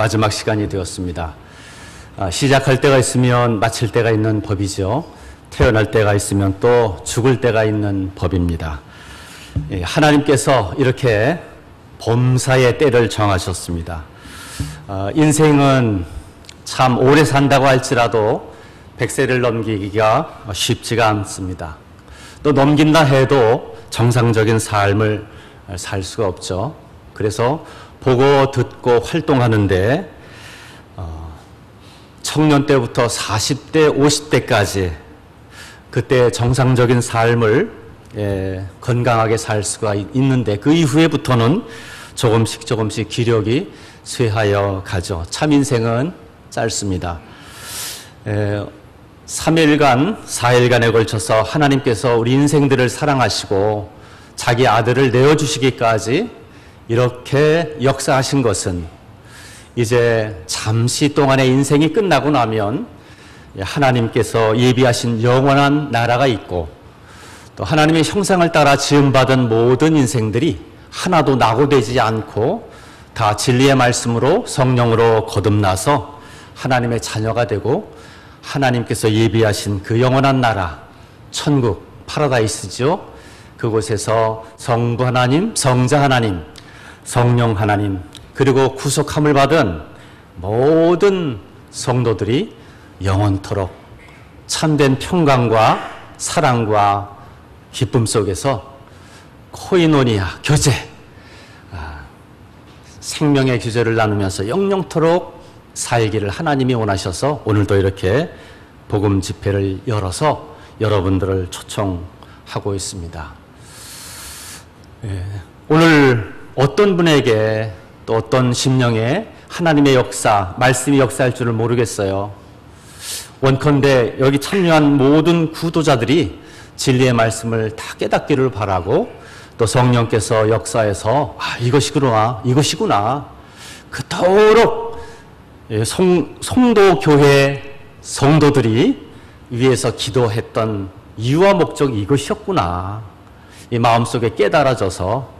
마지막 시간이 되었습니다. 시작할 때가 있으면 마칠 때가 있는 법이죠. 태어날 때가 있으면 또 죽을 때가 있는 법입니다. 하나님께서 이렇게 범사의 때를 정하셨습니다. 인생은 참 오래 산다고 할지라도 100세를 넘기기가 쉽지가 않습니다. 또 넘긴다 해도 정상적인 삶을 살 수가 없죠. 그래서 보고 듣고 활동하는데 청년 때부터 40대, 50대까지 그때 정상적인 삶을 건강하게 살 수가 있는데 그 이후에부터는 조금씩 기력이 쇠하여 가죠. 참 인생은 짧습니다. 3일간, 4일간에 걸쳐서 하나님께서 우리 인생들을 사랑하시고 자기 아들을 내어주시기까지 이렇게 역사하신 것은 이제 잠시 동안의 인생이 끝나고 나면 하나님께서 예비하신 영원한 나라가 있고 또 하나님의 형상을 따라 지음받은 모든 인생들이 하나도 낙오되지 않고 다 진리의 말씀으로 성령으로 거듭나서 하나님의 자녀가 되고 하나님께서 예비하신 그 영원한 나라, 천국, 파라다이스죠. 그곳에서 성부 하나님, 성자 하나님, 성령 하나님, 그리고 구속함을 받은 모든 성도들이 영원토록 참된 평강과 사랑과 기쁨 속에서 코이노니아, 교제, 생명의 교제를 나누면서 영영토록 살기를 하나님이 원하셔서 오늘도 이렇게 복음 집회를 열어서 여러분들을 초청하고 있습니다. 오늘 어떤 분에게 또 어떤 심령에 하나님의 역사, 말씀이 역사할 줄을 모르겠어요. 원컨대 여기 참여한 모든 구도자들이 진리의 말씀을 다 깨닫기를 바라고 또 성령께서 역사해서 이것이구나 그토록 송도교회 성도들이 위에서 기도했던 이유와 목적이 이것이었구나. 이 마음속에 깨달아져서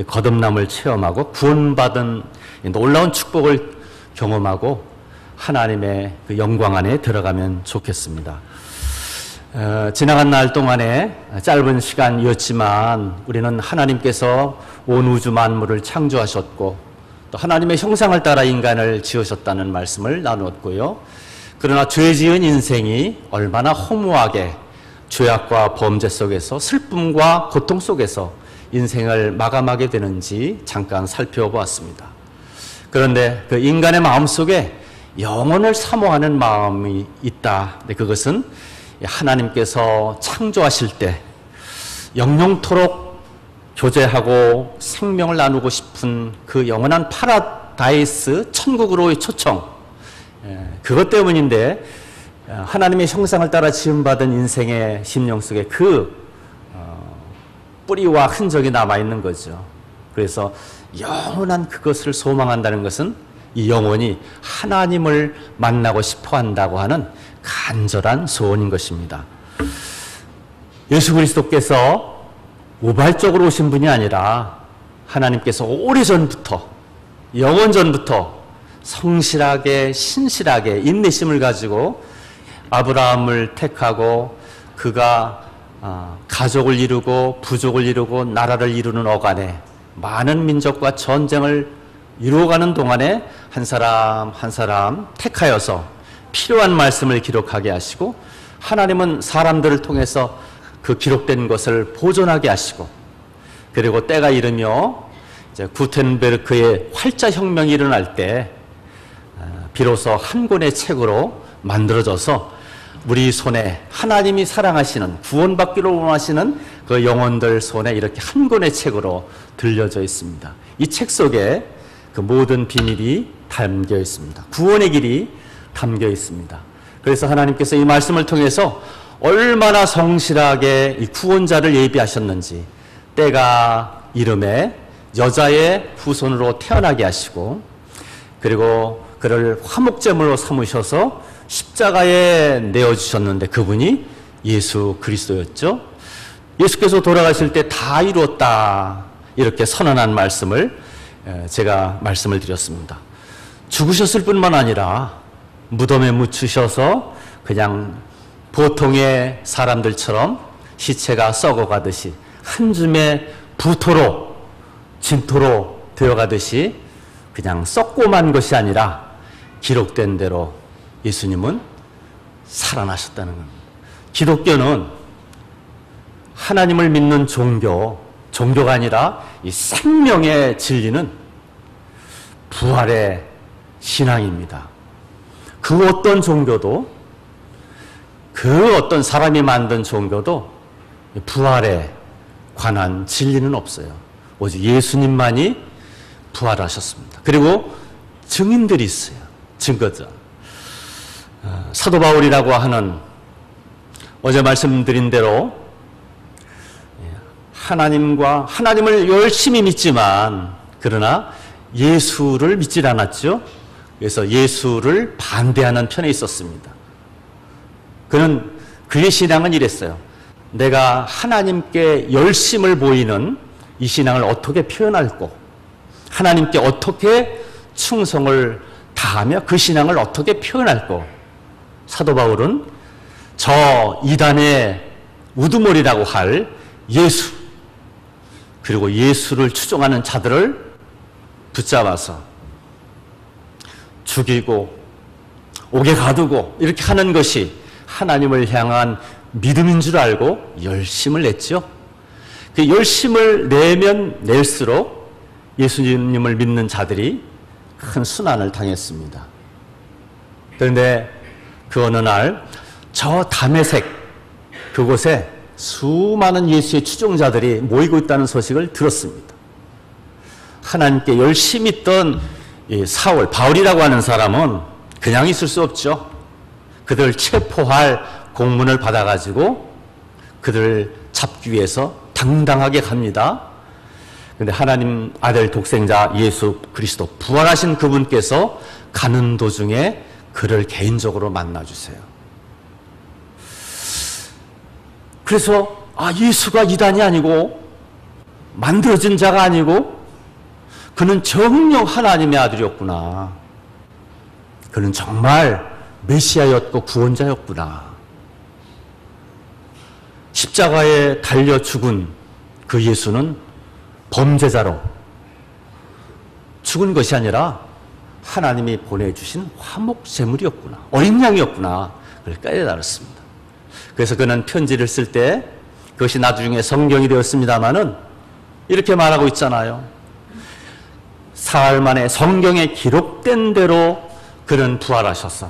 거듭남을 체험하고 구원받은 놀라운 축복을 경험하고 하나님의 그 영광 안에 들어가면 좋겠습니다. 지나간 날 동안에 짧은 시간이었지만 우리는 하나님께서 온 우주 만물을 창조하셨고 또 하나님의 형상을 따라 인간을 지으셨다는 말씀을 나누었고요. 그러나 죄 지은 인생이 얼마나 허무하게 죄악과 범죄 속에서 슬픔과 고통 속에서 인생을 마감하게 되는지 잠깐 살펴보았습니다. 그런데 그 인간의 마음속에 영혼을 사모하는 마음이 있다. 그것은 하나님께서 창조하실 때 영영토록 교제하고 생명을 나누고 싶은 그 영원한 파라다이스 천국으로의 초청, 그것 때문인데 하나님의 형상을 따라 지음받은 인생의 심령 속에 그 뿌리와 흔적이 남아있는 거죠. 그래서 영원한 그것을 소망한다는 것은 이 영혼이 하나님을 만나고 싶어 한다고 하는 간절한 소원인 것입니다. 예수 그리스도께서 우발적으로 오신 분이 아니라 하나님께서 오래전부터, 영원전부터 성실하게, 신실하게 인내심을 가지고 아브라함을 택하고 그가 가족을 이루고 부족을 이루고 나라를 이루는 어간에 많은 민족과 전쟁을 이루어가는 동안에 한 사람 한 사람 택하여서 필요한 말씀을 기록하게 하시고 하나님은 사람들을 통해서 그 기록된 것을 보존하게 하시고 그리고 때가 이르며 이제 구텐베르크의 활자혁명이 일어날 때 비로소 한 권의 책으로 만들어져서 우리 손에 하나님이 사랑하시는 구원받기로 원하시는 그 영혼들 손에 이렇게 한 권의 책으로 들려져 있습니다. 이 책 속에 그 모든 비밀이 담겨 있습니다. 구원의 길이 담겨 있습니다. 그래서 하나님께서 이 말씀을 통해서 얼마나 성실하게 이 구원자를 예비하셨는지 때가 이름에 여자의 후손으로 태어나게 하시고 그리고 그를 화목제물로 삼으셔서 십자가에 내어주셨는데 그분이 예수 그리스도였죠. 예수께서 돌아가실 때 다 이루었다 이렇게 선언한 말씀을 제가 말씀을 드렸습니다. 죽으셨을 뿐만 아니라 무덤에 묻히셔서 그냥 보통의 사람들처럼 시체가 썩어가듯이 한 줌의 부토로 진토로 되어가듯이 그냥 썩고만 것이 아니라 기록된 대로 예수님은 살아나셨다는 겁니다. 기독교는 하나님을 믿는 종교가 아니라 이 생명의 진리는 부활의 신앙입니다. 그 어떤 종교도, 그 어떤 사람이 만든 종교도 부활에 관한 진리는 없어요. 오직 예수님만이 부활하셨습니다. 그리고 증인들이 있어요. 증거자. 사도 바울이라고 하는, 어제 말씀드린 대로 하나님을 열심히 믿지만 그러나 예수를 믿질 않았죠. 그래서 예수를 반대하는 편에 있었습니다. 그의 신앙은 이랬어요. 내가 하나님께 열심을 보이는 이 신앙을 어떻게 표현할꼬, 하나님께 어떻게 충성을 다하며 그 신앙을 어떻게 표현할꼬. 사도 바울은 저 이단의 우두머리라고 할 예수, 그리고 예수를 추종하는 자들을 붙잡아서 죽이고 옥에 가두고 이렇게 하는 것이 하나님을 향한 믿음인 줄 알고 열심을 냈죠. 그 열심을 내면 낼수록 예수님을 믿는 자들이 큰 순환을 당했습니다. 그런데 그 어느 날 저 다메섹 그곳에 수많은 예수의 추종자들이 모이고 있다는 소식을 들었습니다. 하나님께 열심히 있던 사울, 바울이라고 하는 사람은 그냥 있을 수 없죠. 그들을 체포할 공문을 받아가지고 그들을 잡기 위해서 당당하게 갑니다. 그런데 하나님 아들 독생자 예수 그리스도 부활하신 그분께서 가는 도중에 그를 개인적으로 만나주세요. 그래서 예수가 이단이 아니고 만들어진 자가 아니고 그는 정녕 하나님의 아들이었구나. 그는 정말 메시아였고 구원자였구나. 십자가에 달려 죽은 그 예수는 범죄자로 죽은 것이 아니라 하나님이 보내주신 화목제물이었구나. 어린 양이었구나. 그걸 깨달았습니다. 그래서 그는 편지를 쓸 때 그것이 나중에 성경이 되었습니다마는 이렇게 말하고 있잖아요. 사흘 만에 성경에 기록된 대로 그는 부활하셔서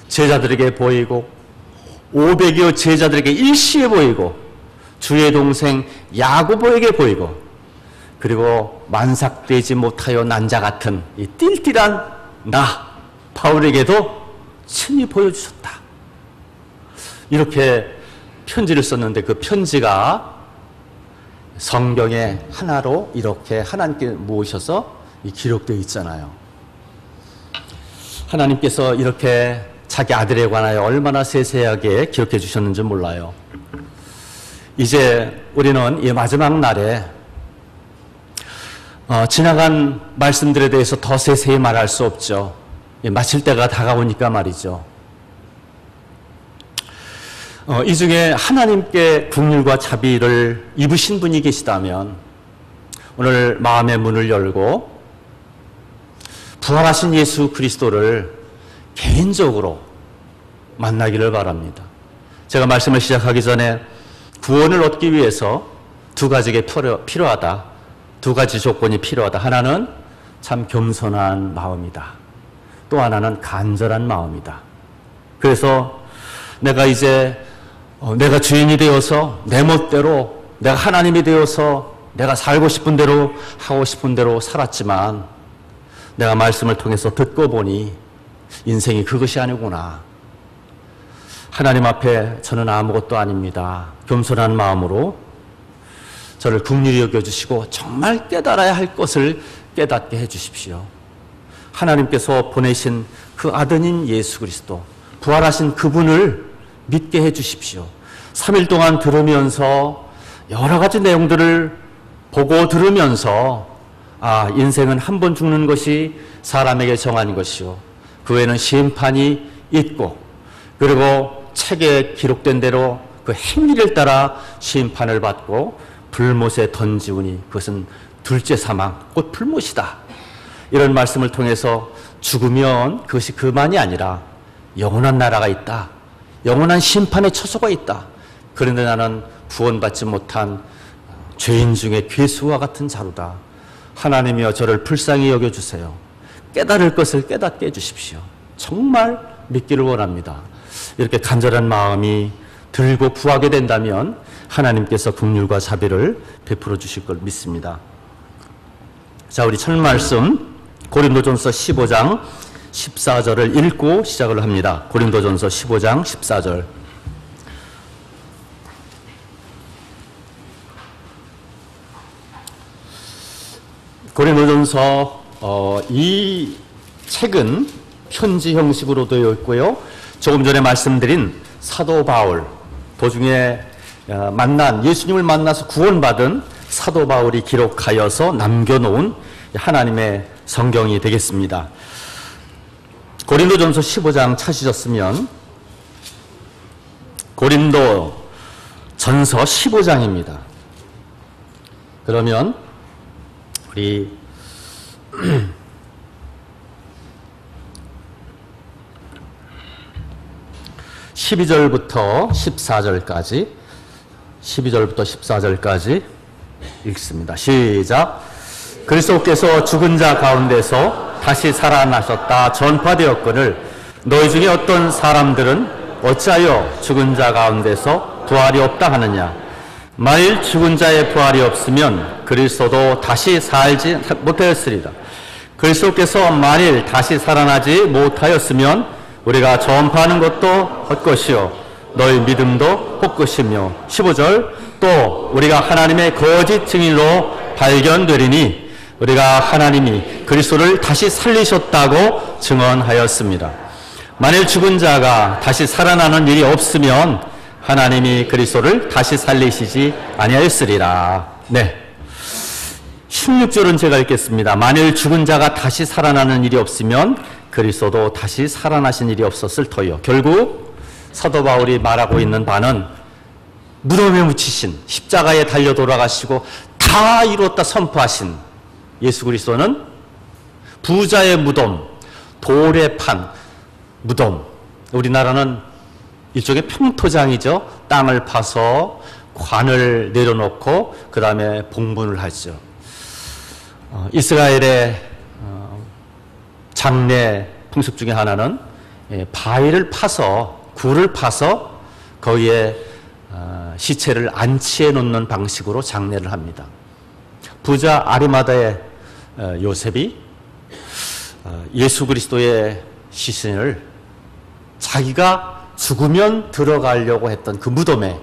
제자들에게 보이고 500여 제자들에게 일시에 보이고 주의 동생 야고보에게 보이고 그리고 만삭되지 못하여 난 자 같은 이 띨띨한 나 바울에게도 친히 보여주셨다. 이렇게 편지를 썼는데 그 편지가 성경의 하나로 이렇게 하나님께 모으셔서 기록되어 있잖아요. 하나님께서 이렇게 자기 아들에 관하여 얼마나 세세하게 기록해 주셨는지 몰라요. 이제 우리는 이 마지막 날에 지나간 말씀들에 대해서 더 세세히 말할 수 없죠. 마칠 때가 다가오니까 말이죠. 이 중에 하나님께 긍휼과 자비를 입으신 분이 계시다면 오늘 마음의 문을 열고 부활하신 예수 그리스도를 개인적으로 만나기를 바랍니다. 제가 말씀을 시작하기 전에 구원을 얻기 위해서 두 가지가 필요하다. 두 가지 조건이 필요하다. 하나는 참 겸손한 마음이다. 또 하나는 간절한 마음이다. 그래서 내가 이제 내가 주인이 되어서 내 멋대로 내가 하나님이 되어서 내가 살고 싶은 대로 하고 싶은 대로 살았지만 내가 말씀을 통해서 듣고 보니 인생이 그것이 아니구나. 하나님 앞에 저는 아무것도 아닙니다. 겸손한 마음으로 저를 긍휼히 여겨주시고 정말 깨달아야 할 것을 깨닫게 해주십시오. 하나님께서 보내신 그 아들인 예수 그리스도 부활하신 그분을 믿게 해주십시오. 3일 동안 들으면서 여러 가지 내용들을 보고 들으면서 아, 인생은 한 번 죽는 것이 사람에게 정한 것이요. 그 외에는 심판이 있고, 그리고 책에 기록된 대로 그 행위를 따라 심판을 받고 불못에 던지우니 그것은 둘째 사망, 곧 불못이다. 이런 말씀을 통해서 죽으면 그것이 그만이 아니라 영원한 나라가 있다. 영원한 심판의 처소가 있다. 그런데 나는 구원받지 못한 죄인 중에 괴수와 같은 자루다. 하나님이여 저를 불쌍히 여겨주세요. 깨달을 것을 깨닫게 해주십시오. 정말 믿기를 원합니다. 이렇게 간절한 마음이 들고 구하게 된다면 하나님께서 긍휼과 자비를 베풀어 주실 걸 믿습니다. 자, 우리 첫 말씀 고린도전서 15장 14절을 읽고 시작을 합니다. 고린도전서 15장 14절. 고린도전서 이 책은 편지 형식으로 되어 있고요. 조금 전에 말씀드린 사도 바울, 도중에 예수님을 만나서 구원받은 사도 바울이 기록하여서 남겨놓은 하나님의 성경이 되겠습니다. 고린도전서 15장 찾으셨으면 고린도전서 15장입니다. 그러면 우리 12절부터 14절까지 12절부터 14절까지 읽습니다. 시작. 그리스도께서 죽은 자 가운데서 다시 살아나셨다 전파되었거늘 너희 중에 어떤 사람들은 어찌하여 죽은 자 가운데서 부활이 없다 하느냐. 만일 죽은 자의 부활이 없으면 그리스도도 다시 살지 못하였으리라. 그리스도께서 만일 다시 살아나지 못하였으면 우리가 전파하는 것도 헛것이요 너희 믿음도 헛것이며. 15절. 또 우리가 하나님의 거짓 증인으로 발견되리니 우리가 하나님이 그리스도를 다시 살리셨다고 증언하였습니다. 만일 죽은 자가 다시 살아나는 일이 없으면 하나님이 그리스도를 다시 살리시지 아니하였으리라. 네. 16절은 제가 읽겠습니다. 만일 죽은 자가 다시 살아나는 일이 없으면 그리스도도 다시 살아나신 일이 없었을 터요. 결국 사도 바울이 말하고 있는 바는 무덤에 묻히신 십자가에 달려 돌아가시고 다 이뤘다 선포하신 예수 그리스도는 부자의 무덤, 돌에 판 무덤, 우리나라는 일종의 평토장이죠. 땅을 파서 관을 내려놓고 그 다음에 봉분을 하죠. 이스라엘의 장례 풍습 중에 하나는 바위를 파서, 굴을 파서 거기에 시체를 안치해 놓는 방식으로 장례를 합니다. 부자 아리마다의 요셉이 예수 그리스도의 시신을 자기가 죽으면 들어가려고 했던 그 무덤에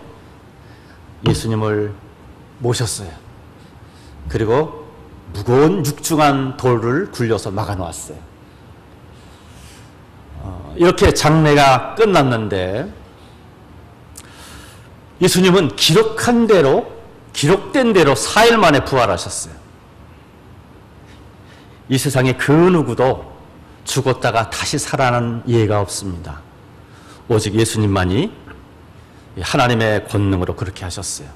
예수님을 모셨어요. 그리고 무거운 육중한 돌을 굴려서 막아놓았어요. 이렇게 장례가 끝났는데 예수님은 기록된 대로 4일 만에 부활하셨어요. 이 세상에 그 누구도 죽었다가 다시 살아나는 예가 없습니다. 오직 예수님만이 하나님의 권능으로 그렇게 하셨어요.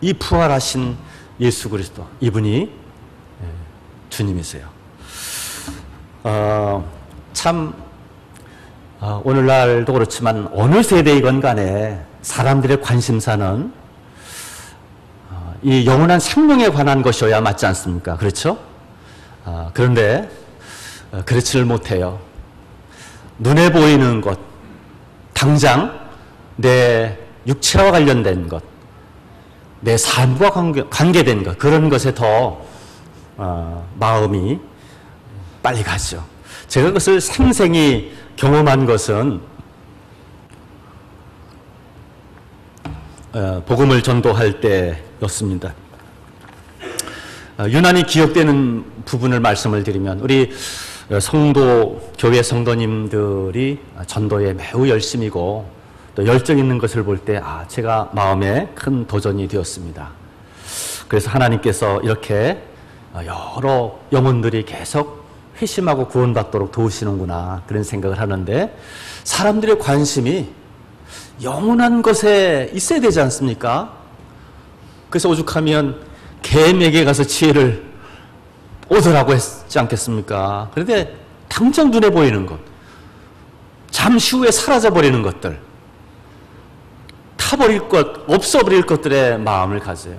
이 부활하신 예수 그리스도, 이분이 주님이세요. 오늘날도 그렇지만 어느 세대이건 간에 사람들의 관심사는 이 영원한 생명에 관한 것이어야 맞지 않습니까? 그렇죠? 그런데 그렇지를 못해요. 눈에 보이는 것, 당장 내 육체와 관련된 것, 내 삶과 관계된 것, 그런 것에 더 마음이 빨리 가죠. 제가 그것을 생생히 경험한 것은 복음을 전도할 때였습니다. 유난히 기억되는 부분을 말씀을 드리면 우리 성도, 교회 성도님들이 전도에 매우 열심이고 또 열정 있는 것을 볼 때 제가 마음에 큰 도전이 되었습니다. 그래서 하나님께서 이렇게 여러 영혼들이 계속 회심하고 구원받도록 도우시는구나 그런 생각을 하는데 사람들의 관심이 영원한 것에 있어야 되지 않습니까? 그래서 오죽하면 뱀에게 가서 지혜를 얻으라고 했지 않겠습니까? 그런데 당장 눈에 보이는 것, 잠시 후에 사라져버리는 것들, 타버릴 것, 없어버릴 것들에 마음을 가져요.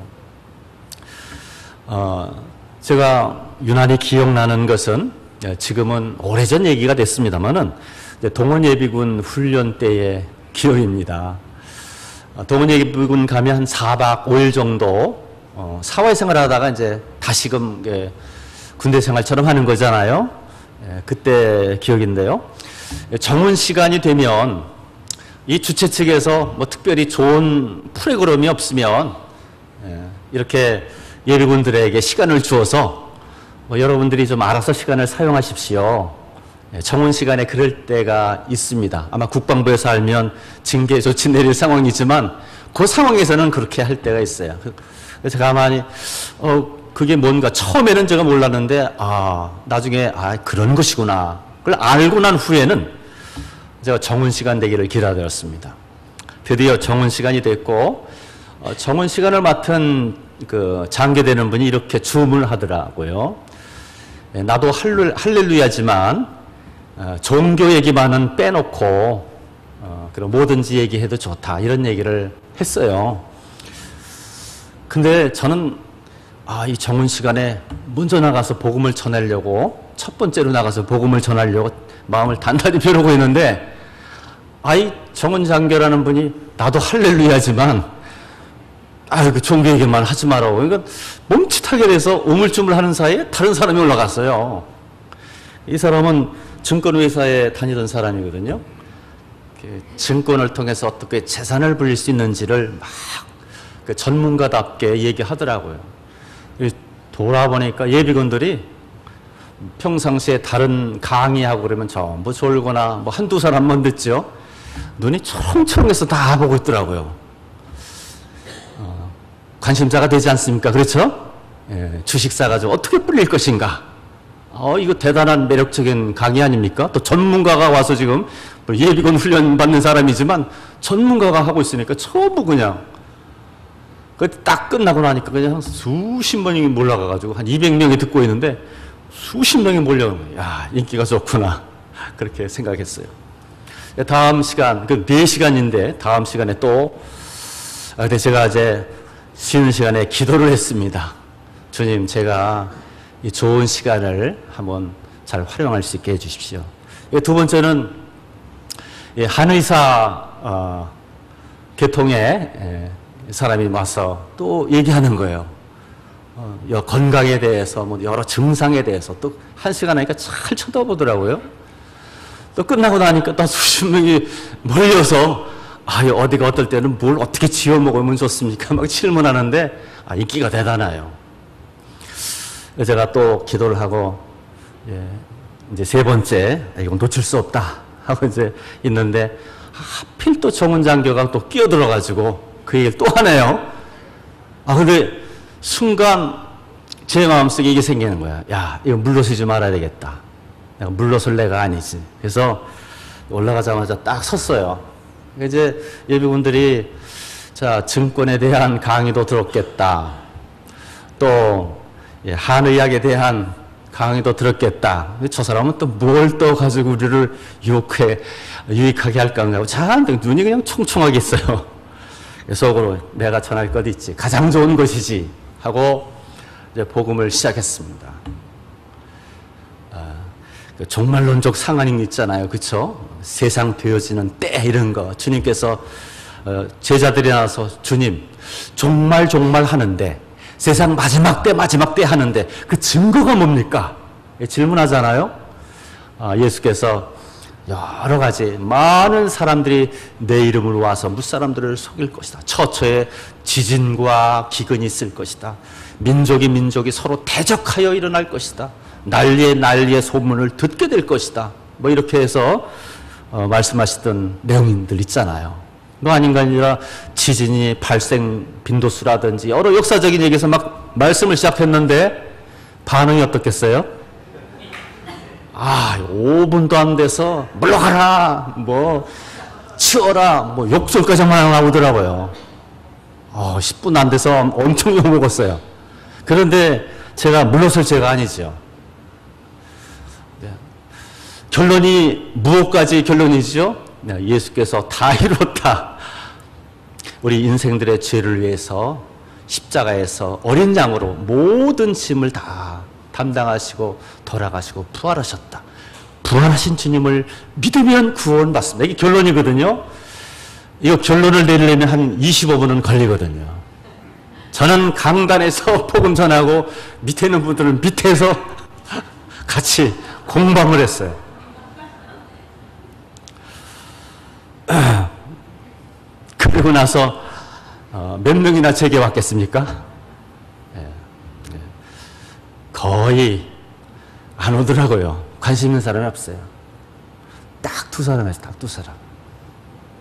제가 유난히 기억나는 것은 지금은 오래전 얘기가 됐습니다만은 동원예비군 훈련 때의 기억입니다. 동원예비군 가면 한 4박 5일 정도 사회생활 하다가 이제 다시금 군대 생활처럼 하는 거잖아요. 그때 기억인데요. 정원 시간이 되면 이 주최 측에서 뭐 특별히 좋은 프로그램이 없으면 이렇게 예비군들에게 시간을 주어서 뭐 여러분들이 좀 알아서 시간을 사용하십시오. 정원 시간에 그럴 때가 있습니다. 아마 국방부에서 알면 징계 조치 내릴 상황이지만 그 상황에서는 그렇게 할 때가 있어요. 그래서 가만히 그게 뭔가 처음에는 제가 몰랐는데 나중에 그런 것이구나. 그걸 알고 난 후에는 제가 정원 시간 되기를 기다렸습니다. 드디어 정원 시간이 됐고 정원 시간을 맡은 그 장교되는 분이 이렇게 주문을 하더라고요. 나도 할렐루야지만 종교 얘기만은 빼놓고 그럼 뭐든지 얘기해도 좋다 이런 얘기를 했어요. 근데 저는 이 정원 시간에 먼저 나가서 복음을 전하려고 첫 번째로 나가서 복음을 전하려고 마음을 단단히 벼르고 있는데 정원 장교라는 분이 나도 할렐루야지만 그 종교 얘기만 하지 마라고. 그러니까 멈칫하게 돼서 우물쭈물하는 사이에 다른 사람이 올라갔어요. 이 사람은 증권회사에 다니던 사람이거든요. 증권을 통해서 어떻게 재산을 불릴 수 있는지를 막 전문가답게 얘기하더라고요. 돌아보니까 예비군들이 평상시에 다른 강의하고 그러면 전부 졸거나 뭐 한두 사람만 듣죠. 눈이 초롱초롱해서 다 보고 있더라고요. 관심사가 되지 않습니까? 그렇죠? 주식 사가지고 어떻게 불릴 것인가? 이거 대단한 매력적인 강의 아닙니까? 또 전문가가 와서 지금 예비군 훈련 받는 사람이지만 전문가가 하고 있으니까 전부 그냥 딱 끝나고 나니까 그냥 수십 명이 몰려가가지고 한 200명이 듣고 있는데 수십 명이 몰려오는 거예요. 야, 인기가 좋구나. 그렇게 생각했어요. 다음 시간, 4시간인데 다음 시간에 또 근데 제가 이제 쉬는 시간에 기도를 했습니다. 주님, 제가 이 좋은 시간을 한번 잘 활용할 수 있게 해주십시오. 두 번째는 한의사 계통의 사람이 와서 또 얘기하는 거예요. 건강에 대해서, 뭐 여러 증상에 대해서 또 1시간 하니까 잘 쳐다보더라고요. 또 끝나고 나니까 또 수십 명이 몰려서 어디가 어떨 때는 뭘 어떻게 지어 먹으면 좋습니까? 막 질문하는데 인기가 대단해요. 제가 또 기도를 하고 이제 세 번째 이건 놓칠 수 없다 하고 이제 있는데 하필 또 정원 장교가 또 끼어들어가지고 그 얘기를 또 하네요. 근데 순간 제 마음속에 이게 생기는 거야. 야, 이거 물러서지 말아야 되겠다. 내가 물러설 내가 아니지. 그래서 올라가자마자 딱 섰어요. 이제 예비군들이 증권에 대한 강의도 들었겠다. 또 한의학에 대한 강의도 들었겠다. 저 사람은 또 뭘 또 가지고 우리를 유익하게 할까 하고 잔뜩 눈이 그냥 총총하게 있어요. 속으로 내가 전할 것 있지. 가장 좋은 것이지. 하고 이제 복음을 시작했습니다. 종말론적 상한이 있잖아요. 그렇죠? 세상 되어지는 때 이런 거. 주님께서 제자들이 나와서 주님 종말 하는데 세상 마지막 때 하는데 그 증거가 뭡니까? 질문하잖아요. 예수께서 여러 가지 많은 사람들이 내 이름으로 와서 무사람들을 속일 것이다. 처처에 지진과 기근이 있을 것이다. 민족이 서로 대적하여 일어날 것이다. 난리의 소문을 듣게 될 것이다. 뭐 이렇게 해서 말씀하시던 내용들 있잖아요. 뭐 아닌가 아니라 지진이 발생 빈도수라든지 여러 역사적인 얘기에서 막 말씀을 시작했는데 반응이 어떻겠어요? 5분도 안 돼서 물러가라, 뭐 치워라, 뭐 욕설까지 나오더라고요. 10분 안 돼서 엄청 욕먹었어요. 그런데 제가 물러설 죄가 아니죠. 결론이 무엇까지 결론이죠? 예수께서 다 이뤘다. 우리 인생들의 죄를 위해서 십자가에서 어린 양으로 모든 짐을 다 담당하시고 돌아가시고 부활하셨다. 부활하신 주님을 믿으면 구원받습니다. 이게 결론이거든요. 이거 결론을 내리려면 한 25분은 걸리거든요. 저는 강단에서 복음 전하고 밑에 있는 분들은 밑에서 같이 공방을 했어요. 그리고 나서 몇 명이나 제게 왔겠습니까? 거의 안 오더라고요. 관심 있는 사람이 없어요. 딱 두 사람이 왔어요. 딱 두 사람.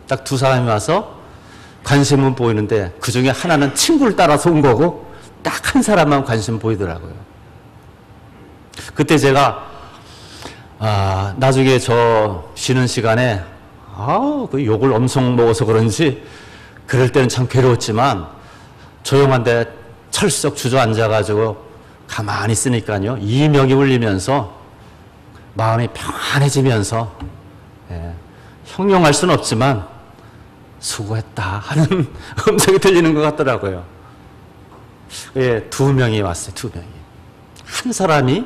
딱 두 사람이 와서 관심은 보이는데 그 중에 하나는 친구를 따라서 온 거고 딱 한 사람만 관심 보이더라고요. 그때 제가 나중에 저 쉬는 시간에 그 욕을 엄청 먹어서 그런지 그럴 때는 참 괴로웠지만 조용한데 철썩 주저앉아가지고 가만히 있으니까요. 이명이 울리면서 마음이 평안해지면서 형용할 수는 없지만 수고했다 하는 음성이 들리는 것 같더라고요. 두 명이 왔어요. 두 명이. 한 사람이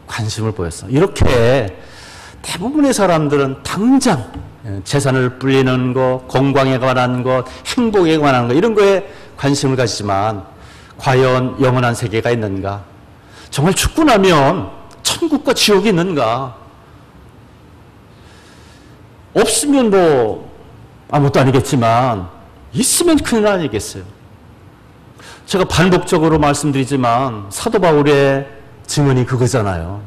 관심을 보였어. 이렇게 대부분의 사람들은 당장 재산을 불리는 것, 건강에 관한 것, 행복에 관한 것 이런 거에 관심을 가지지만 과연 영원한 세계가 있는가? 정말 죽고 나면 천국과 지옥이 있는가? 없으면 뭐 아무것도 아니겠지만 있으면 큰일 아니겠어요? 제가 반복적으로 말씀드리지만 사도 바울의 증언이 그거잖아요.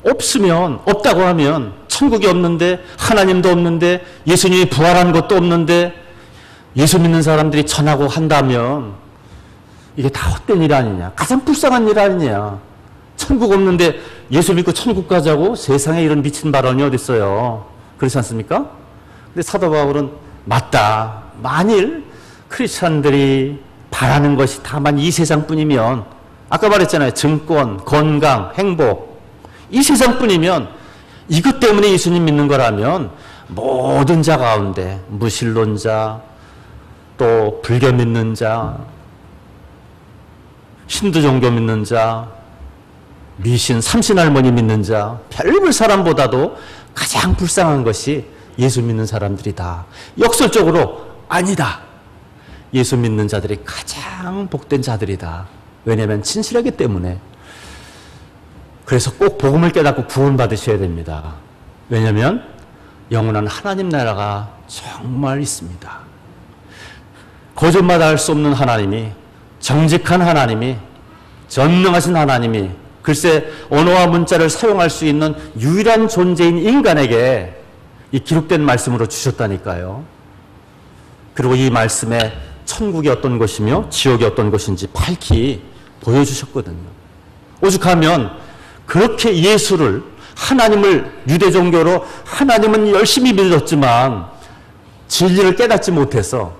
없으면, 없다고 하면 천국이 없는데 하나님도 없는데 예수님이 부활한 것도 없는데 예수 믿는 사람들이 전하고 한다면 이게 다 헛된 일 아니냐. 가장 불쌍한 일 아니냐. 천국 없는데 예수 믿고 천국 가자고 세상에 이런 미친 발언이 어디 있어요. 그렇지 않습니까? 근데 사도 바울은 맞다. 만일 크리스찬들이 바라는 것이 다만 이 세상뿐이면 아까 말했잖아요. 증권, 건강, 행복 이 세상뿐이면 이것 때문에 예수님 믿는 거라면 모든 자 가운데 무신론자 또 불교 믿는 자 힌두 종교 믿는 자 미신 삼신할머니 믿는 자 별별 사람보다도 가장 불쌍한 것이 예수 믿는 사람들이다. 역설적으로 아니다. 예수 믿는 자들이 가장 복된 자들이다. 왜냐하면 진실하기 때문에. 그래서 꼭 복음을 깨닫고 구원받으셔야 됩니다. 왜냐하면 영원한 하나님 나라가 정말 있습니다. 거짓말할 수 없는 하나님이, 정직한 하나님이, 전능하신 하나님이 글쎄 언어와 문자를 사용할 수 있는 유일한 존재인 인간에게 이 기록된 말씀으로 주셨다니까요. 그리고 이 말씀에 천국이 어떤 것이며 지옥이 어떤 것인지 밝히 보여주셨거든요. 오죽하면 그렇게 예수를 하나님을 유대 종교로 하나님은 열심히 믿었지만 진리를 깨닫지 못해서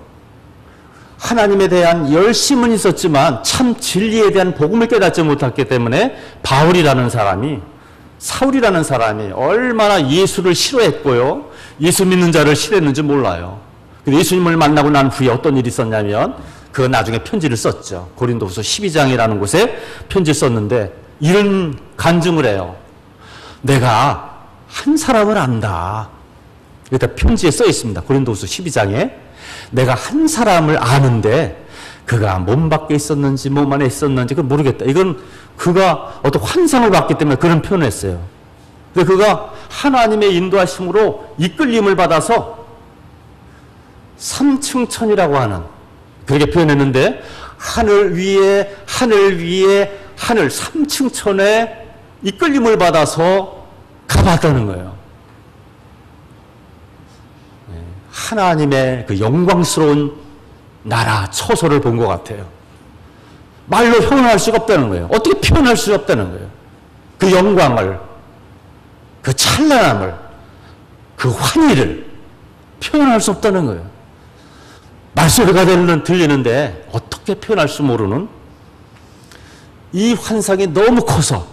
하나님에 대한 열심은 있었지만 참 진리에 대한 복음을 깨닫지 못했기 때문에 바울이라는 사람이 사울이라는 사람이 얼마나 예수를 싫어했고요. 예수 믿는 자를 싫어했는지 몰라요. 예수님을 만나고 난 후에 어떤 일이 있었냐면 그 나중에 편지를 썼죠. 고린도후서 12장이라는 곳에 편지를 썼는데 이런 간증을 해요. 내가 한 사람을 안다. 여기다 편지에 써 있습니다. 고린도후서 12장에 내가 한 사람을 아는데 그가 몸 밖에 있었는지 몸 안에 있었는지 그건 모르겠다. 이건 그가 어떤 환상을 봤기 때문에 그런 표현을 했어요. 근데 그가 하나님의 인도하심으로 이끌림을 받아서 삼층천이라고 하는 그렇게 표현했는데 하늘 위에 하늘 삼층천에 이끌림을 받아서 가봤다는 거예요. 하나님의 그 영광스러운 나라 처소를 본 것 같아요. 말로 표현할 수가 없다는 거예요. 어떻게 표현할 수 없다는 거예요. 그 영광을, 그 찬란함을, 그 환희를 표현할 수 없다는 거예요. 말소리가 들리는데 어떻게 표현할 수 모르는 이 환상이 너무 커서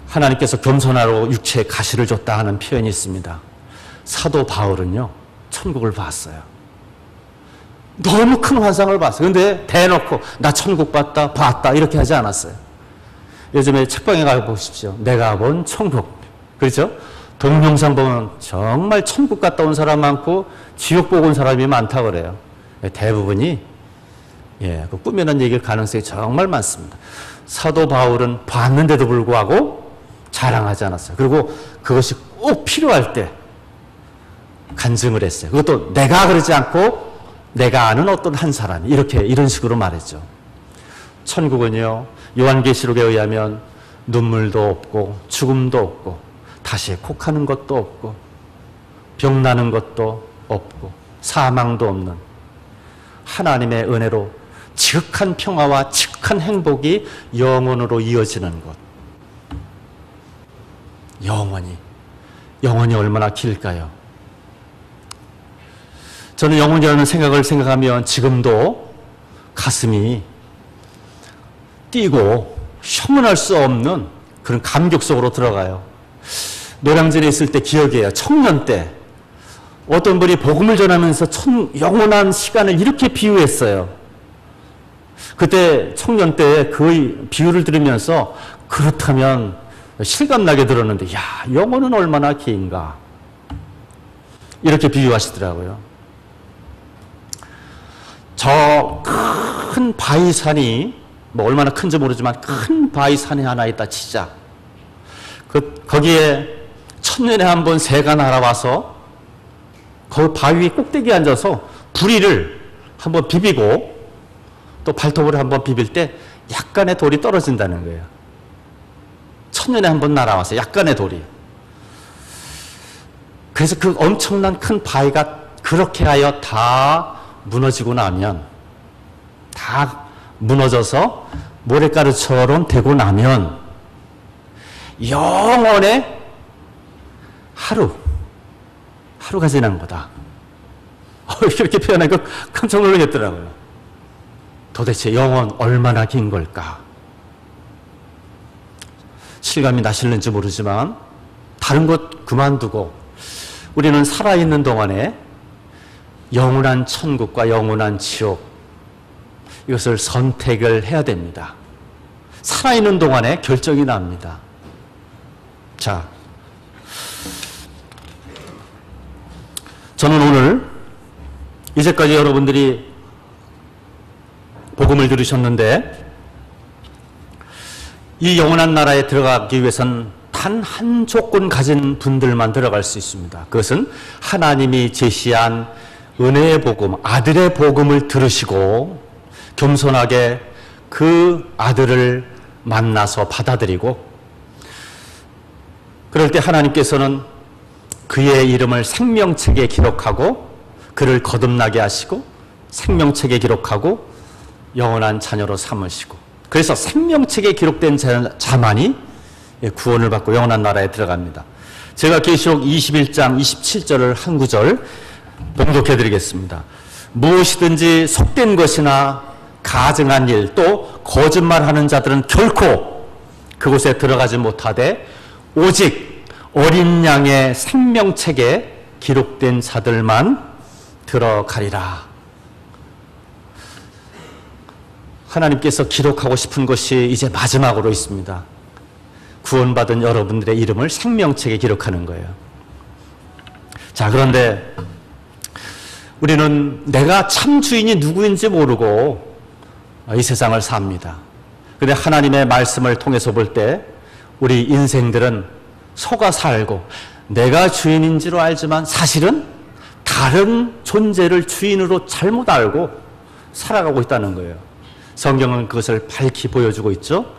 하나님께서 겸손하라고 육체에 가시를 줬다 하는 표현이 있습니다. 사도 바울은요, 천국을 봤어요. 너무 큰 환상을 봤어요. 근데 대놓고 나 천국 봤다 이렇게 하지 않았어요. 요즘에 책방에 가보십시오. 내가 본 천국. 그렇죠? 동영상 보면 정말 천국 갔다 온 사람 많고 지옥 보고 온 사람이 많다고 그래요. 대부분이 그 꾸며낸 얘기일 가능성이 정말 많습니다. 사도 바울은 봤는데도 불구하고 자랑하지 않았어요. 그리고 그것이 꼭 필요할 때 간증을 했어요. 그것도 내가 그러지 않고 내가 아는 어떤 한 사람이 이런 식으로 말했죠. 천국은요, 요한계시록에 의하면 눈물도 없고 죽음도 없고 다시 곡하는 것도 없고 병나는 것도 없고 사망도 없는 하나님의 은혜로 지극한 평화와 지극한 행복이 영원으로 이어지는 것. 영원히 얼마나 길까요? 저는 영원이라는 생각하면 지금도 가슴이 뛰고 형언할 수 없는 그런 감격 속으로 들어가요. 노량진에 있을 때 기억이에요. 청년 때 어떤 분이 복음을 전하면서 영원한 시간을 이렇게 비유했어요. 그때 청년 때 그 비유를 들으면서 그렇다면 실감나게 들었는데, 야, 영혼은 얼마나 긴가. 이렇게 비유하시더라고요. 저 큰 바위산이, 얼마나 큰지 모르지만 큰 바위산이 하나 있다 치자. 거기에 천년에 한 번 새가 날아와서 그 바위 꼭대기에 앉아서 부리를 한번 비비고 또 발톱으로 한번 비빌 때 약간의 돌이 떨어진다는 거예요. 천년에 한 번 날아와서 약간의 돌이. 그래서 그 엄청난 큰 바위가 그렇게 하여 다 무너지고 나면, 다 무너져서 모래가루처럼 되고 나면 영원의 하루가 지난 거다. 이렇게 표현하니까 깜짝 놀라겠더라고요. 도대체 영원 얼마나 긴 걸까? 실감이 나실는지 모르지만 다른 것 그만두고 우리는 살아있는 동안에 영원한 천국과 영원한 지옥, 이것을 선택을 해야 됩니다. 살아있는 동안에 결정이 납니다. 자, 저는 오늘 이제까지 여러분들이 복음을 들으셨는데 이 영원한 나라에 들어가기 위해서는 단 한 조건 가진 분들만 들어갈 수 있습니다. 그것은 하나님이 제시한 은혜의 복음, 아들의 복음을 들으시고 겸손하게 그 아들을 만나서 받아들이고, 그럴 때 하나님께서는 그의 이름을 생명책에 기록하고 그를 거듭나게 하시고 생명책에 기록하고 영원한 자녀로 삼으시고, 그래서 생명책에 기록된 자만이 구원을 받고 영원한 나라에 들어갑니다. 제가 계시록 21장 27절을 한 구절 봉독해 드리겠습니다. 무엇이든지 속된 것이나 가증한 일, 또 거짓말하는 자들은 결코 그곳에 들어가지 못하되 오직 어린 양의 생명책에 기록된 자들만 들어가리라. 하나님께서 기록하고 싶은 것이 이제 마지막으로 있습니다. 구원받은 여러분들의 이름을 생명책에 기록하는 거예요. 자, 그런데 우리는 내가 참 주인이 누구인지 모르고 이 세상을 삽니다. 그런데 하나님의 말씀을 통해서 볼 때 우리 인생들은 속아 살고 내가 주인인 줄 알지만 사실은 다른 존재를 주인으로 잘못 알고 살아가고 있다는 거예요. 성경은 그것을 밝히 보여주고 있죠.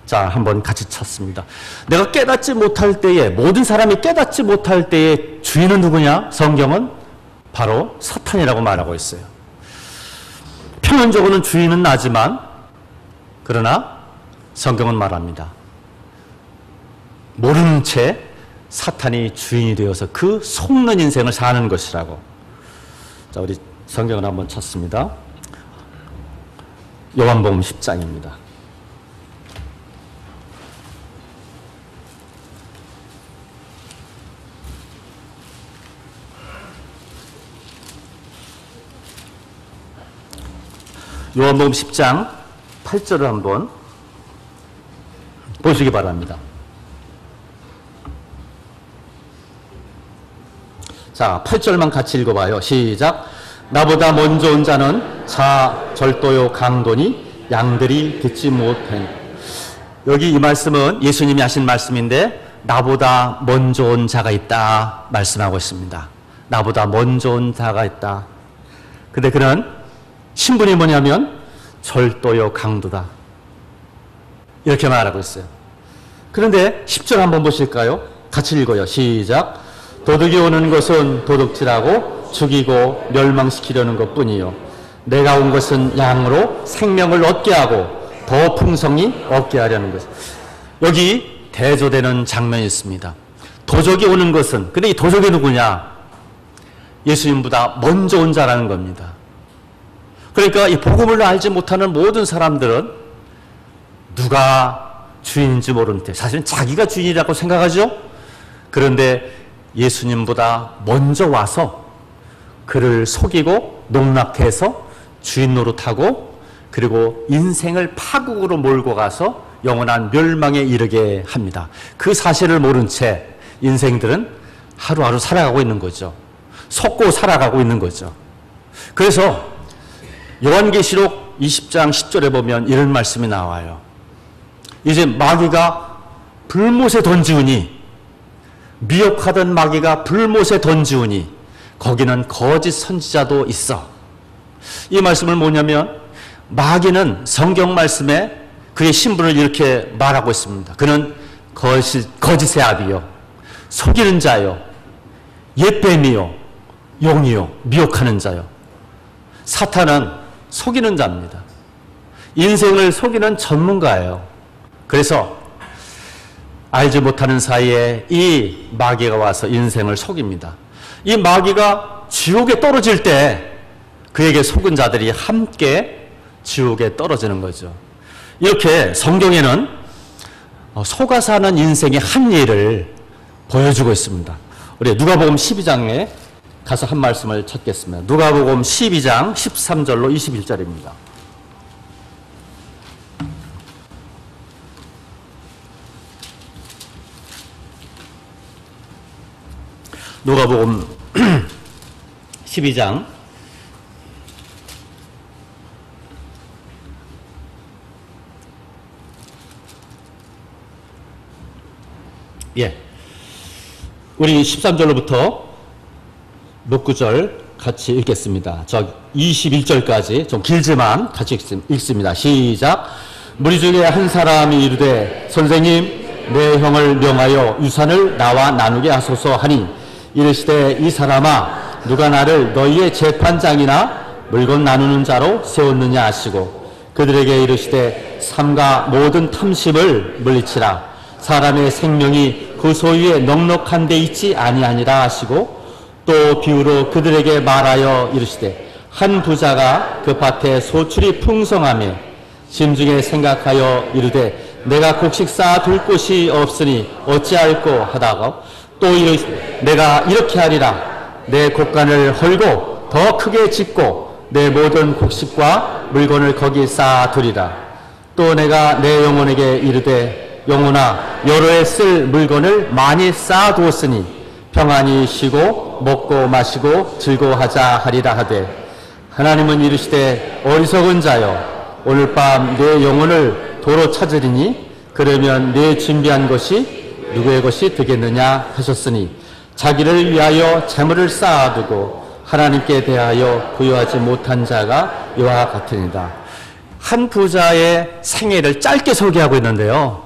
자, 한번 같이 찾습니다. 내가 깨닫지 못할 때에, 모든 사람이 깨닫지 못할 때에 주인은 누구냐? 성경은 바로 사탄이라고 말하고 있어요. 표면적으로는 주인은 나지만 그러나 성경은 말합니다. 모르는 채 사탄이 주인이 되어서 그 속는 인생을 사는 것이라고. 자, 우리 성경을 한번 찾습니다. 요한복음 10장입니다. 요한복음 10장 8절을 한번 보시기 바랍니다. 자, 8절만 같이 읽어봐요. 시작. 나보다 먼저 온 자는 절도요 강도니 양들이 듣지 못하니. 여기 이 말씀은 예수님이 하신 말씀인데 나보다 먼저 온 자가 있다 말씀하고 있습니다. 나보다 먼저 온 자가 있다. 근데 그는 신분이 뭐냐면 절도요 강도다. 이렇게 말하고 있어요. 그런데 10절 한번 보실까요? 같이 읽어요. 시작. 도둑이 오는 것은 도둑질하고 죽이고 멸망시키려는 것뿐이요 내가 온 것은 양으로 생명을 얻게 하고 더 풍성히 얻게 하려는 것. 여기 대조되는 장면이 있습니다. 도적이 오는 것은, 근데 이 도적이 누구냐? 예수님보다 먼저 온 자라는 겁니다. 그러니까 이 복음을 알지 못하는 모든 사람들은 누가 주인인지 모르는 데 사실은 자기가 주인이라고 생각하죠. 그런데 예수님보다 먼저 와서 그를 속이고 농락해서 주인 노릇하고 그리고 인생을 파국으로 몰고 가서 영원한 멸망에 이르게 합니다. 그 사실을 모른 채 인생들은 하루하루 살아가고 있는 거죠. 속고 살아가고 있는 거죠. 그래서 요한계시록 20장 10절에 보면 이런 말씀이 나와요. 이제 마귀가 불못에 던지우니, 미혹하던 마귀가 불못에 던지우니 거기는 거짓 선지자도 있어. 이 말씀은 뭐냐면 마귀는 성경 말씀에 그의 신분을 이렇게 말하고 있습니다. 그는 거짓의 아비요, 속이는 자요, 옛뱀이요, 용이요, 미혹하는 자요. 사탄은 속이는 자입니다. 인생을 속이는 전문가예요. 그래서 알지 못하는 사이에 이 마귀가 와서 인생을 속입니다. 이 마귀가 지옥에 떨어질 때 그에게 속은 자들이 함께 지옥에 떨어지는 거죠. 이렇게 성경에는 속아 사는 인생의 한 예를 보여주고 있습니다. 우리 누가복음 12장에 가서 한 말씀을 찾겠습니다. 누가복음 12장 13절로 21절입니다. 누가복음 12장 13절로부터 몇 구절 같이 읽겠습니다. 21절까지 좀 길지만 같이 읽습니다. 시작. 무리 중에 한 사람이 이르되 선생님 내 형을 명하여 유산을 나와 나누게 하소서 하니 이르시되 이 사람아 누가 나를 너희의 재판장이나 물건 나누는 자로 세웠느냐 하시고 그들에게 이르시되 삼가 모든 탐심을 물리치라. 사람의 생명이 그 소유에 넉넉한 데 있지 아니하니라 하시고 또 비유로 그들에게 말하여 이르시되 한 부자가 그 밭에 소출이 풍성하며 심중에 생각하여 이르되 내가 곡식 쌓아둘 곳이 없으니 어찌할꼬 하다가 또 이르시되 내가 이렇게 하리라. 내 곡간을 헐고 더 크게 짓고 내 모든 곡식과 물건을 거기 쌓아두리라. 또 내가 내 영혼에게 이르되 영혼아 여러 해 쓸 물건을 많이 쌓아두었으니 평안히 쉬고 먹고 마시고 즐거워하자 하리라 하되 하나님은 이르시되 어리석은 자여 오늘 밤 내 영혼을 도로 찾으리니 그러면 내 준비한 것이 누구의 것이 되겠느냐 하셨으니 자기를 위하여 재물을 쌓아두고 하나님께 대하여 부여하지 못한 자가 이와 같으니라. 한 부자의 생애를 짧게 소개하고 있는데요.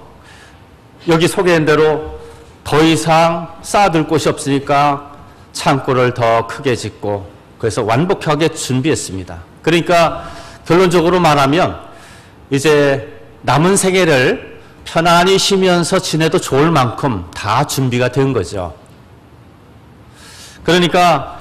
여기 소개한 대로 더 이상 쌓아둘 곳이 없으니까 창고를 더 크게 짓고 그래서 완벽하게 준비했습니다. 그러니까 결론적으로 말하면 이제 남은 생애를 편안히 쉬면서 지내도 좋을 만큼 다 준비가 된 거죠. 그러니까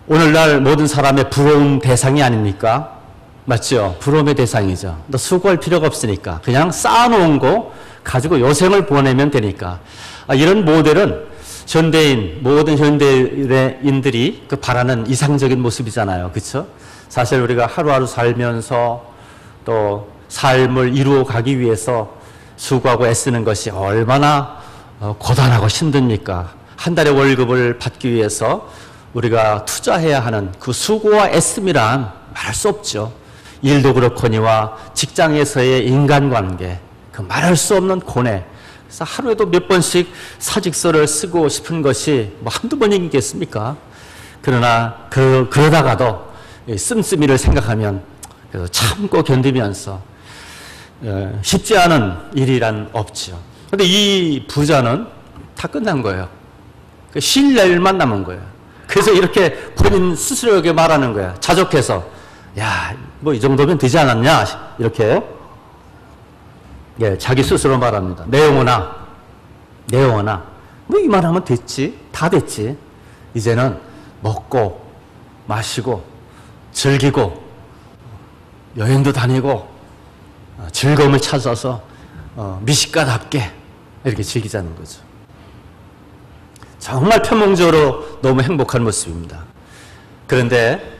오늘날 모든 사람의 부러움 대상이 아닙니까? 맞죠? 부러움의 대상이죠. 너 수고할 필요가 없으니까 그냥 쌓아놓은 거 가지고 요생을 보내면 되니까. 이런 모델은 현대인, 모든 현대인들이 그 바라는 이상적인 모습이잖아요. 그렇죠? 사실 우리가 하루하루 살면서 또 삶을 이루어 가기 위해서 수고하고 애쓰는 것이 얼마나 고단하고 힘듭니까? 한 달의 월급을 받기 위해서 우리가 투자해야 하는 그 수고와 애씀이란 말할 수 없죠. 일도 그렇거니와 직장에서의 인간관계, 그 말할 수 없는 고뇌. 그래서 하루에도 몇 번씩 사직서를 쓰고 싶은 것이 뭐 한두 번이겠습니까? 그러나 그러다가도 씀씀이를 생각하면 그래서 참고 견디면서 쉽지 않은 일이란 없죠. 그런데 이 부자는 다 끝난 거예요. 쉴 날만 남은 거예요. 그래서 이렇게 본인 스스로에게 말하는 거예요. 자족해서 야, 뭐 이 정도면 되지 않았냐? 이렇게 자기 스스로 말합니다. 내 영혼아, 뭐 이 말하면 됐지, 다 됐지. 이제는 먹고 마시고 즐기고 여행도 다니고 즐거움을 찾아서 미식가답게 이렇게 즐기자는 거죠. 정말 표면적으로 너무 행복한 모습입니다. 그런데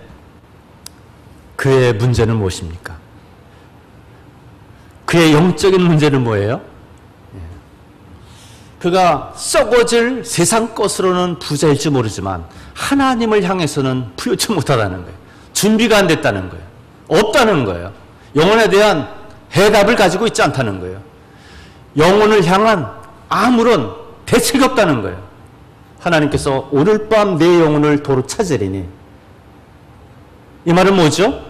그의 문제는 무엇입니까? 그의 영적인 문제는 뭐예요? 그가 썩어질 세상 것으로는 부자일지 모르지만 하나님을 향해서는 부여치 못하다는 거예요. 준비가 안 됐다는 거예요. 없다는 거예요. 영혼에 대한 해답을 가지고 있지 않다는 거예요. 영혼을 향한 아무런 대책이 없다는 거예요. 하나님께서 오늘 밤 내 영혼을 도로 찾으리니, 이 말은 뭐죠?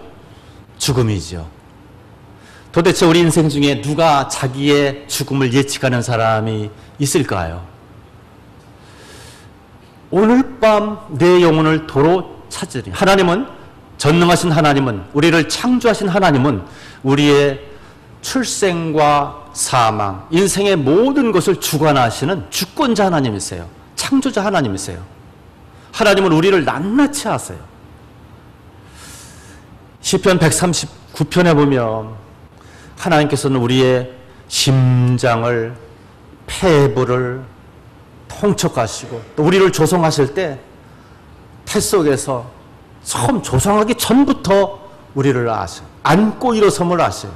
죽음이죠. 도대체 우리 인생 중에 누가 자기의 죽음을 예측하는 사람이 있을까요? 오늘 밤 내 영혼을 도로 찾으리. 하나님은, 전능하신 하나님은, 우리를 창조하신 하나님은 우리의 출생과 사망, 인생의 모든 것을 주관하시는 주권자 하나님이세요. 창조자 하나님이세요. 하나님은 우리를 낱낱이 아세요. 시편 139편에 보면 하나님께서는 우리의 심장을, 폐부를 통촉하시고 또 우리를 조성하실 때 태 속에서 처음 조성하기 전부터 우리를 아셔요. 안고 일어섬을 아셔요.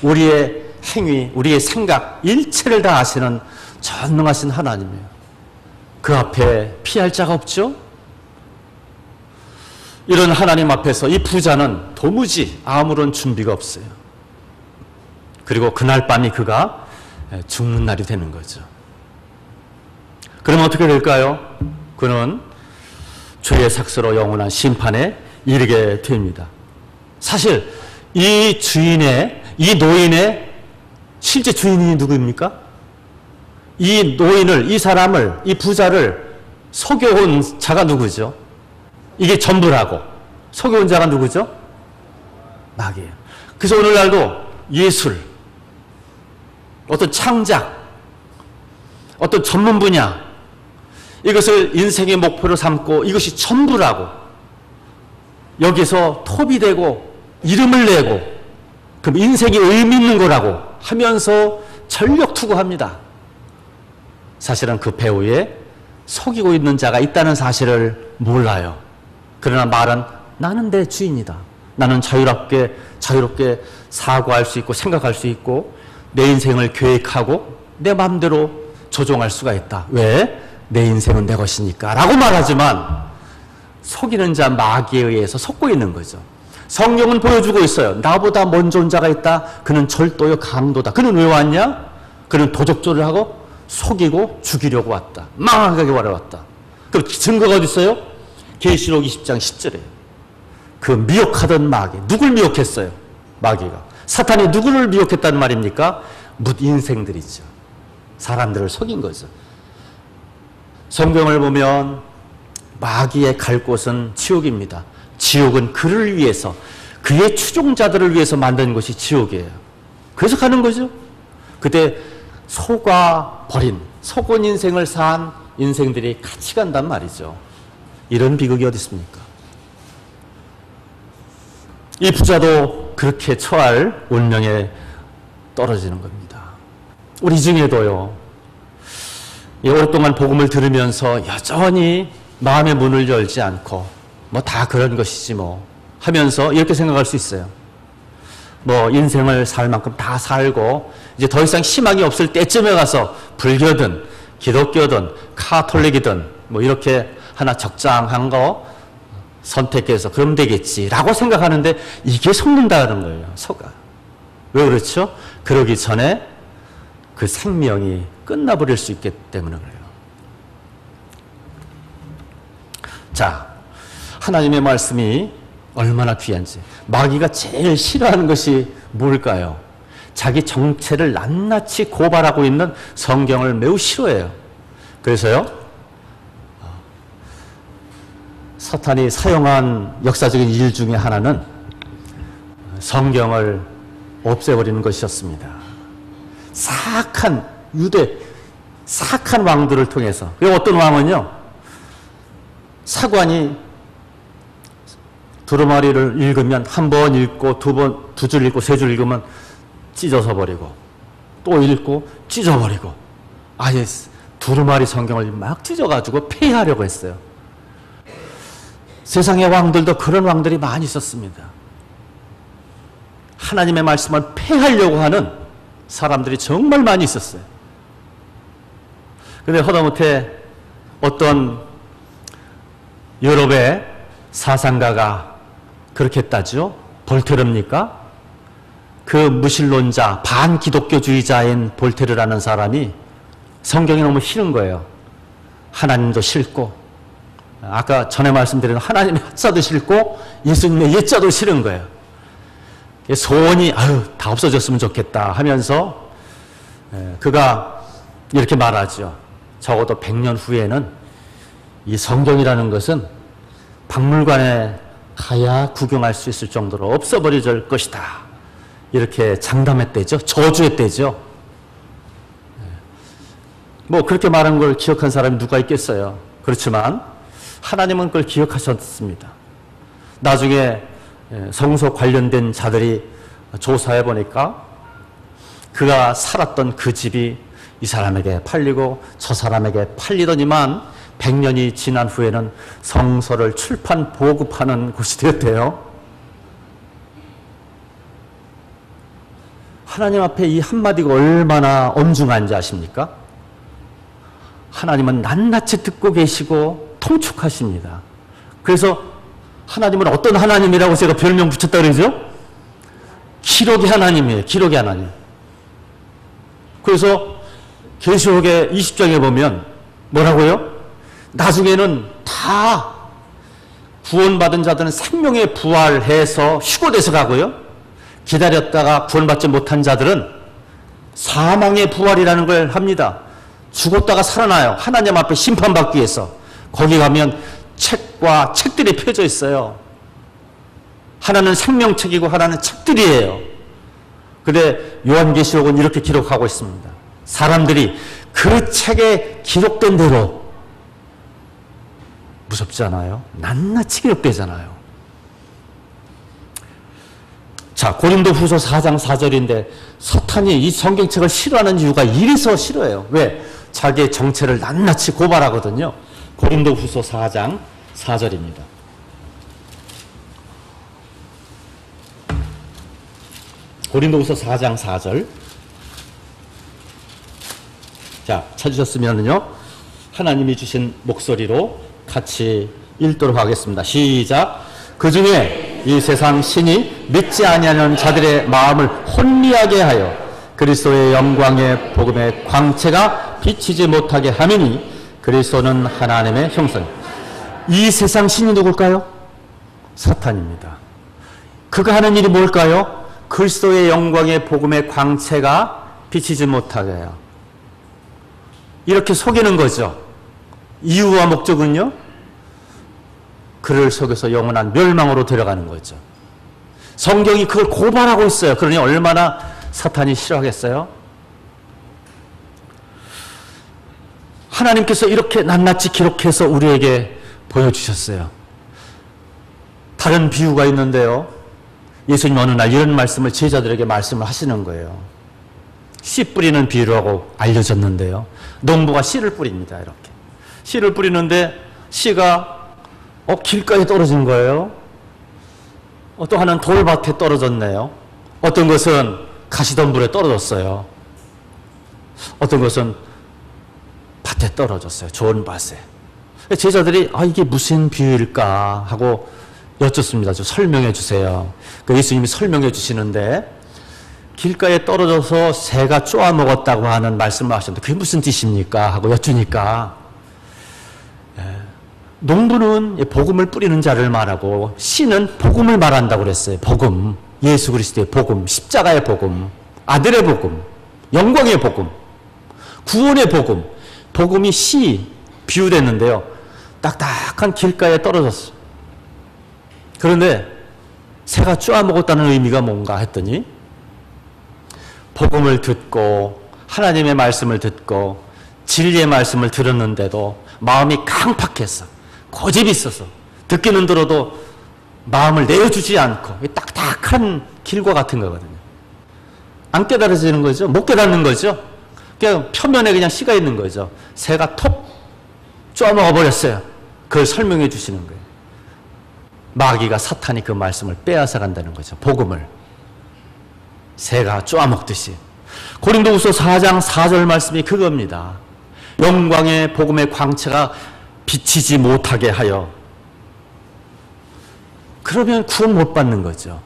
우리의 행위, 우리의 생각, 일체를 다 아시는 전능하신 하나님이에요. 그 앞에 피할 자가 없죠? 이런 하나님 앞에서 이 부자는 도무지 아무런 준비가 없어요. 그리고 그날 밤이 그가 죽는 날이 되는 거죠. 그러면 어떻게 될까요? 그는 죄의 삭스로 영원한 심판에 이르게 됩니다. 사실 이 노인의 실제 주인이 누구입니까? 이 노인을, 이 사람을, 이 부자를 속여온 자가 누구죠? 이게 전부라고. 속여온 자가 누구죠? 마귀예요. 그래서 오늘날도 예술, 어떤 창작, 어떤 전문 분야, 이것을 인생의 목표로 삼고 이것이 전부라고 여기서 톱이 되고 이름을 내고 그럼 인생이 의미 있는 거라고 하면서 전력 투구합니다. 사실은 그 배후에 속이고 있는 자가 있다는 사실을 몰라요. 그러나 말은 나는 내 주인이다. 나는 자유롭게 사고할 수 있고 생각할 수 있고 내 인생을 계획하고 내 마음대로 조종할 수가 있다. 왜? 내 인생은 내 것이니까 라고 말하지만 속이는 자 마귀에 의해서 속고 있는 거죠. 성경은 보여주고 있어요. 나보다 먼저 온 자가 있다. 그는 절도요 강도다. 그는 왜 왔냐? 그는 도적질을 하고 속이고 죽이려고 왔다. 망하게 왔다. 그 증거가 어디 있어요? 계시록 20장 10절에 그 미혹하던 마귀, 누굴 미혹했어요? 마귀가. 사탄이 누구를 미혹했다는 말입니까? 뭇 인생들이죠. 사람들을 속인 거죠. 성경을 보면 마귀의 갈 곳은 지옥입니다. 지옥은 그를 위해서, 그의 추종자들을 위해서 만든 것이 지옥이에요. 그래서 가는 거죠. 그때 속아 버린, 속은 인생을 산 인생들이 같이 간단 말이죠. 이런 비극이 어디 있습니까? 이 부자도 그렇게 처할 운명에 떨어지는 겁니다. 우리 중에도요, 오랫동안 복음을 들으면서 여전히 마음의 문을 열지 않고 뭐 다 그런 것이지 뭐 하면서 이렇게 생각할 수 있어요. 뭐 인생을 살 만큼 다 살고 이제 더 이상 희망이 없을 때쯤에 가서 불교든 기독교든 카톨릭이든 뭐 이렇게 하나 적당한 거 선택해서 그러면 되겠지라고 생각하는데 이게 속는다는 거예요. 속아. 왜 그렇죠? 그러기 전에 그 생명이 끝나버릴 수 있기 때문에 그래요. 자, 하나님의 말씀이 얼마나 귀한지. 마귀가 제일 싫어하는 것이 뭘까요? 자기 정체를 낱낱이 고발하고 있는 성경을 매우 싫어해요. 그래서요, 사탄이 사용한 역사적인 일 중에 하나는 성경을 없애버리는 것이었습니다. 사악한 유대, 사악한 왕들을 통해서. 어떤 왕은요, 사관이 두루마리를 읽으면 한 번 읽고 두 줄 읽고 세 줄 읽으면 찢어서 버리고 또 읽고 찢어버리고 아예 두루마리 성경을 막 찢어가지고 폐하려고 했어요. 세상의 왕들도 그런 왕들이 많이 있었습니다. 하나님의 말씀을 폐하려고 하는 사람들이 정말 많이 있었어요. 그런데 하다못해 어떤 유럽의 사상가가 그렇게 했다죠. 볼테르입니까? 그 무신론자, 반기독교주의자인 볼테르라는 사람이 성경이 너무 싫은 거예요. 하나님도 싫고, 아까 전에 말씀드린 하나님의 하자도 싫고, 예수님의 예자도 싫은 거예요. 소원이, 다 없어졌으면 좋겠다 하면서, 그가 이렇게 말하죠. 적어도 100년 후에는 이 성경이라는 것은 박물관에 가야 구경할 수 있을 정도로 없어버릴 것이다. 이렇게 장담했대죠. 저주했대죠. 뭐 그렇게 말한 걸 기억한 사람이 누가 있겠어요. 그렇지만 하나님은 그걸 기억하셨습니다. 나중에 성소 관련된 자들이 조사해 보니까 그가 살았던 그 집이 이 사람에게 팔리고 저 사람에게 팔리더니만 100년이 지난 후에는 성서를 출판 보급하는 곳이 되었대요. 하나님 앞에 이 한마디가 얼마나 엄중한지 아십니까? 하나님은 낱낱이 듣고 계시고 통촉하십니다. 그래서 하나님은 어떤 하나님이라고 제가 별명 붙였다 그러죠? 기록의 하나님이에요. 기록의 하나님. 그래서 계시록의 20장에 보면 뭐라고요? 나중에는 다 구원받은 자들은 생명에 부활해서 휴거돼서 가고요. 기다렸다가 구원받지 못한 자들은 사망의 부활이라는 걸 합니다. 죽었다가 살아나요. 하나님 앞에 심판받기 위해서. 거기 가면 책과 책들이 펴져 있어요. 하나는 생명책이고 하나는 책들이에요. 근데 요한계시록은 이렇게 기록하고 있습니다. 사람들이 그 책에 기록된 대로 무섭지 않아요? 낱낱이 기록되잖아요. 자, 고린도후서 4장 4절인데 사탄이 이 성경책을 싫어하는 이유가 이래서 싫어해요. 왜? 자기의 정체를 낱낱이 고발하거든요. 고린도후서 4장 4절입니다. 고린도후서 4장 4절. 자, 찾으셨으면요. 하나님이 주신 목소리로 같이 읽도록 하겠습니다. 시작. 그 중에 이 세상 신이 믿지 아니하는 자들의 마음을 혼미하게 하여 그리스도의 영광의 복음의 광채가 비치지 못하게 하매니 그리스도는 하나님의 형상. 이 세상 신이 누굴까요? 사탄입니다. 그가 하는 일이 뭘까요? 그리스도의 영광의 복음의 광채가 비치지 못하게 해요. 이렇게 속이는 거죠. 이유와 목적은요? 그를 속여서 영원한 멸망으로 데려가는 거죠. 성경이 그걸 고발하고 있어요. 그러니 얼마나 사탄이 싫어하겠어요? 하나님께서 이렇게 낱낱이 기록해서 우리에게 보여주셨어요. 다른 비유가 있는데요. 예수님 어느 날 이런 말씀을 제자들에게 말씀을 하시는 거예요. 씨 뿌리는 비유라고 알려졌는데요. 농부가 씨를 뿌립니다. 이렇게. 씨를 뿌리는데 씨가 길가에 떨어진 거예요. 또 하나는 돌밭에 떨어졌네요. 어떤 것은 가시덤불에 떨어졌어요. 어떤 것은 밭에 떨어졌어요. 좋은 밭에. 제자들이 이게 무슨 비유일까 하고 여쭙습니다. 좀 설명해 주세요. 예수님이 설명해 주시는데 길가에 떨어져서 새가 쪼아 먹었다고 하는 말씀을 하셨는데 그게 무슨 뜻입니까? 하고 여쭈니까 농부는 복음을 뿌리는 자를 말하고 씨는 복음을 말한다고 그랬어요. 복음, 예수 그리스도의 복음, 십자가의 복음, 아들의 복음, 영광의 복음, 구원의 복음. 복음이 씨 비유됐는데요. 딱딱한 길가에 떨어졌어요. 그런데 새가 쪼아 먹었다는 의미가 뭔가 했더니 복음을 듣고 하나님의 말씀을 듣고 진리의 말씀을 들었는데도 마음이 강팍했어. 고집이 있어서 듣기는 들어도 마음을 내어주지 않고 딱딱한 길과 같은 거거든요. 안 깨달아지는 거죠. 못 깨닫는 거죠. 그냥 표면에 그냥 씨가 있는 거죠. 새가 톡 쪼아먹어 버렸어요. 그걸 설명해 주시는 거예요. 마귀가 사탄이 그 말씀을 빼앗아 간다는 거죠. 복음을. 새가 쪼아먹듯이. 고린도후서 4장 4절 말씀이 그겁니다. 영광의 복음의 광채가 비치지 못하게 하여. 그러면 구원 못 받는 거죠.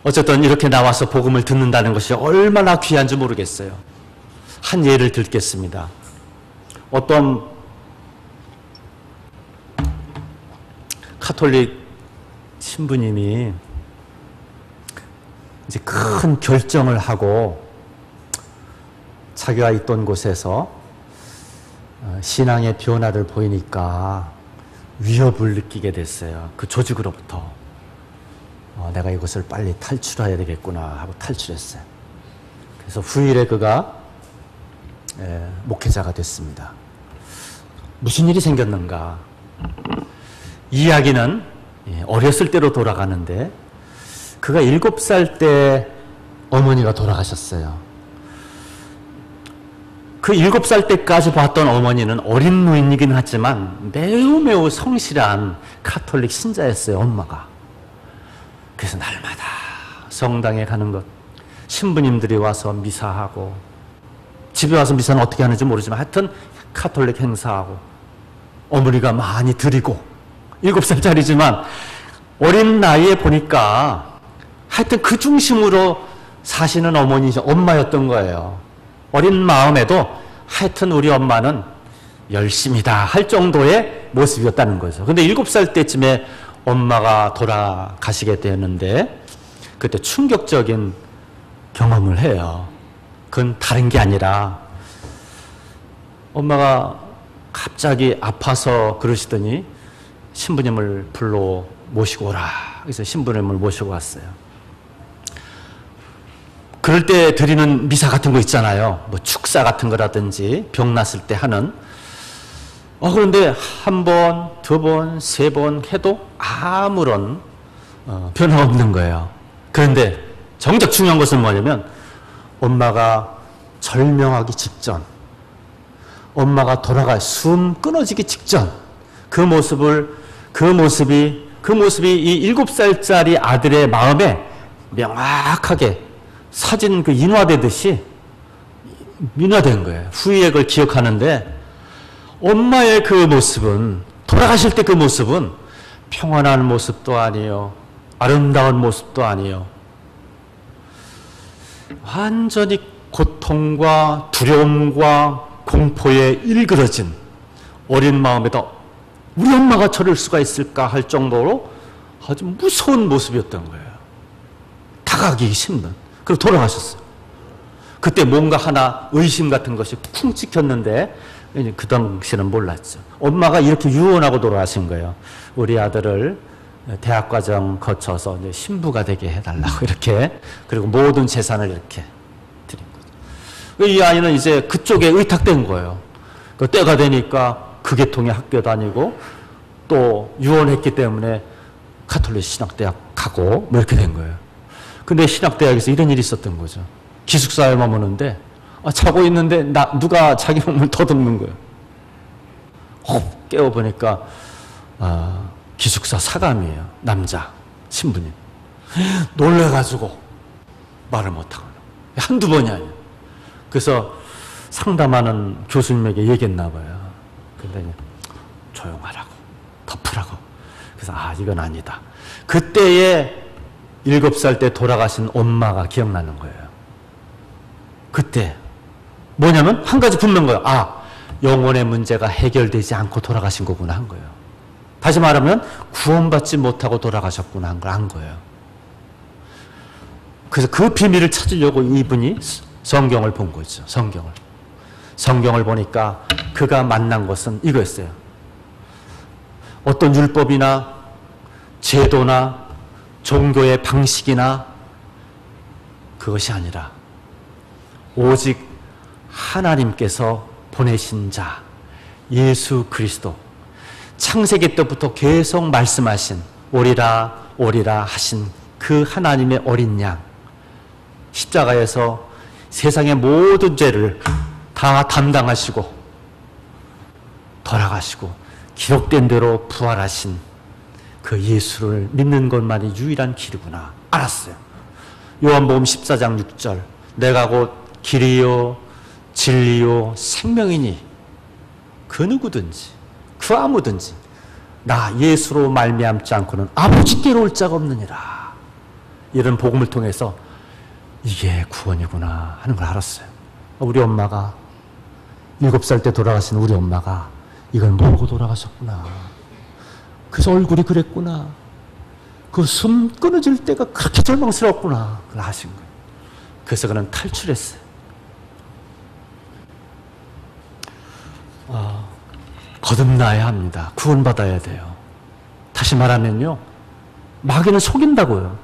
어쨌든 이렇게 나와서 복음을 듣는다는 것이 얼마나 귀한지 모르겠어요. 한 예를 들겠습니다. 어떤 카톨릭 신부님이 이제 큰 결정을 하고 자기가 있던 곳에서 신앙의 변화를 보이니까 위협을 느끼게 됐어요. 그 조직으로부터. 내가 이것을 빨리 탈출해야 되겠구나 하고 탈출했어요. 그래서 후일에 그가 목회자가 됐습니다. 무슨 일이 생겼는가? 이야기는 어렸을 때로 돌아가는데 그가 7살 때 어머니가 돌아가셨어요. 그 7살 때까지 봤던 어머니는 어린 노인이긴 하지만 매우 성실한 카톨릭 신자였어요. 엄마가. 그래서 날마다 성당에 가는 것, 신부님들이 와서 미사하고, 집에 와서 미사는 어떻게 하는지 모르지만 하여튼 카톨릭 행사하고, 어머니가 많이 드리고, 7살짜리지만 어린 나이에 보니까 하여튼 그 중심으로 사시는 엄마였던 거예요. 어린 마음에도 하여튼 우리 엄마는 열심이다 할 정도의 모습이었다는 거죠. 근데 7살 때쯤에 엄마가 돌아가시게 되는데 그때 충격적인 경험을 해요. 그건 다른 게 아니라 엄마가 갑자기 아파서 그러시더니 신부님을 불러 모시고 오라. 그래서 신부님을 모시고 왔어요. 그럴 때 드리는 미사 같은 거 있잖아요. 뭐 축사 같은 거라든지 병 났을 때 하는. 그런데 한 번, 두 번, 세 번 해도 아무런 변화 없는 거예요. 그런데 정작 중요한 것은 뭐냐면 엄마가 절명하기 직전, 엄마가 돌아가 숨 끊어지기 직전 그 모습이 이 7살짜리 아들의 마음에 명확하게 사진 인화되듯이 인화된 거예요. 후에 그걸 기억하는데 엄마의 그 모습은, 돌아가실 때 그 모습은 평안한 모습도 아니에요. 아름다운 모습도 아니에요. 완전히 고통과 두려움과 공포에 일그러진 어린 마음에다 우리 엄마가 저럴 수가 있을까 할 정도로 아주 무서운 모습이었던 거예요. 다가가기 힘든. 그리고 돌아가셨어요. 그때 뭔가 하나 의심 같은 것이 쿵 찍혔는데 그 당시는 몰랐죠. 엄마가 이렇게 유언하고 돌아가신 거예요. 우리 아들을 대학 과정 거쳐서 이제 신부가 되게 해달라고 이렇게, 그리고 모든 재산을 이렇게 드린 거죠. 이 아이는 이제 그쪽에 의탁된 거예요. 그 때가 되니까 그 계통의 학교 다니고 또 유언했기 때문에 가톨릭 신학대학 가고 뭐 이렇게 된 거예요. 근데 신학대학에서 이런 일이 있었던 거죠. 기숙사에 머무는데 자고 있는데 누가 자기 몸을 더듬는 거예요. 깨워보니까 기숙사 사감이에요. 남자 신부님. 놀래가지고 말을 못하고 한두 번이 아니에요. 그래서 상담하는 교수님에게 얘기했나 봐요. 근데 조용하라고, 덮으라고. 그래서 이건 아니다. 그때에 7살 때 돌아가신 엄마가 기억나는 거예요. 그때 뭐냐면 한 가지 붙는 거예요. 영혼의 문제가 해결되지 않고 돌아가신 거구나 한 거예요. 다시 말하면 구원받지 못하고 돌아가셨구나 한 걸 안 거예요. 그래서 그 비밀을 찾으려고 이분이 성경을 본 거죠. 성경을 보니까 그가 만난 것은 이거였어요. 어떤 율법이나 제도나 종교의 방식이나 그것이 아니라 오직 하나님께서 보내신 자 예수 그리스도, 창세기 때부터 계속 말씀하신 오리라 오리라 하신 그 하나님의 어린 양, 십자가에서 세상의 모든 죄를 다 담당하시고 돌아가시고 기록된 대로 부활하신 그 예수를 믿는 것만이 유일한 길이구나 알았어요. 요한복음 14장 6절, 내가 곧 길이요 진리요 생명이니 그 누구든지 그 아무든지 나 예수로 말미암지 않고는 아버지께로 올 자가 없느니라. 이런 복음을 통해서 이게 구원이구나 하는 걸 알았어요. 우리 엄마가 7살 때 돌아가신 우리 엄마가 이걸 모르고 돌아가셨구나. 그래서 얼굴이 그랬구나. 그 숨 끊어질 때가 그렇게 절망스러웠구나. 그걸 아신 거예요. 그래서 그는 탈출했어요. 거듭나야 합니다. 구원받아야 돼요. 다시 말하면요, 마귀는 속인다고요.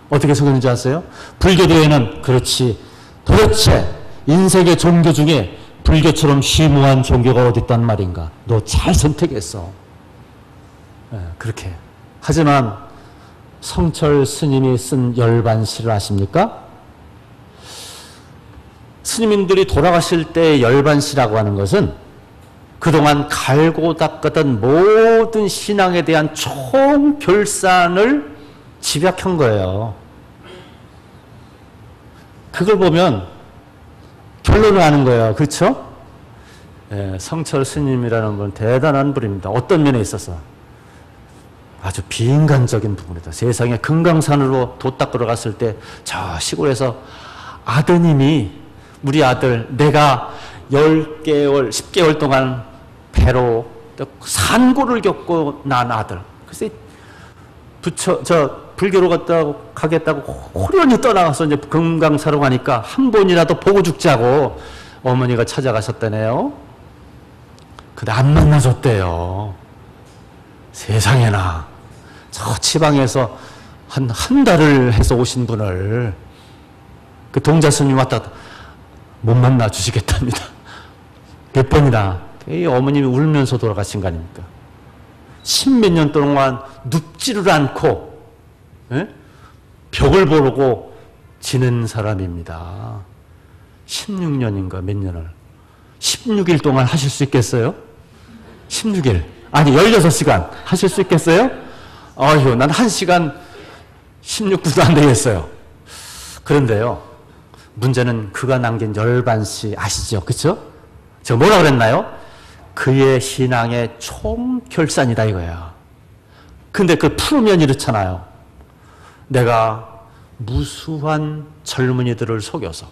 어떻게 속이는지 아세요? 불교도에는 그렇지, 도대체 인생의 종교 중에 불교처럼 심오한 종교가 어디 있단 말인가? 너 잘 선택했어. 그렇게. 하지만 성철 스님이 쓴 열반시를 아십니까? 스님들이 돌아가실 때 열반시라고 하는 것은 그동안 갈고 닦았던 모든 신앙에 대한 총결산을 집약한 거예요. 그걸 보면 결론을 아는 거예요. 그렇죠? 성철 스님이라는 분은 대단한 분입니다. 어떤 면에 있어서 아주 비인간적인 부분이다. 세상에 금강산으로 돛 닦으러 갔을 때 저 시골에서 아드님이, 우리 아들, 내가 10개월, 10개월 동안 배로 산고를 겪고 난 아들. 그래서 불교로 가겠다고 호련히 떠나가서 이제 금강사로 가니까 한 번이라도 보고 죽자고 어머니가 찾아가셨다네요. 근데 안 만나줬대요. 세상에나. 저 지방에서 한 달을 해서 오신 분을 그 동자 스님이 왔다 못 만나 주시겠답니다. 몇 번이나. 이 어머님이 울면서 돌아가신 거 아닙니까? 10몇 년 동안 눕지를 않고 벽을 보고 지낸 사람입니다. 16년인가 몇 년을. 16일 동안 하실 수 있겠어요? 16일. 아니 16시간 하실 수 있겠어요? 아유, 난 1시간 16분도 안 되겠어요. 그런데요, 문제는 그가 남긴 열반시 아시죠? 그렇죠? 제가 뭐라 그랬나요? 그의 신앙의 총결산이다 이거예요. 근데 그 풀면 이렇잖아요. 내가 무수한 젊은이들을 속여서,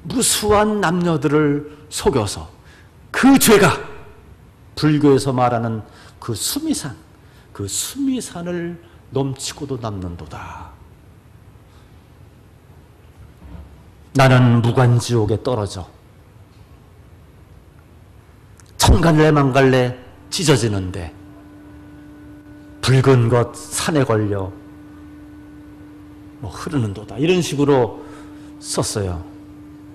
무수한 남녀들을 속여서 그 죄가 불교에서 말하는 그 수미산, 그 수미산을 넘치고도 남는도다. 나는 무간지옥에 떨어져 천갈래 만갈래 찢어지는데 붉은 것 산에 걸려 뭐 흐르는도다 이런 식으로 썼어요.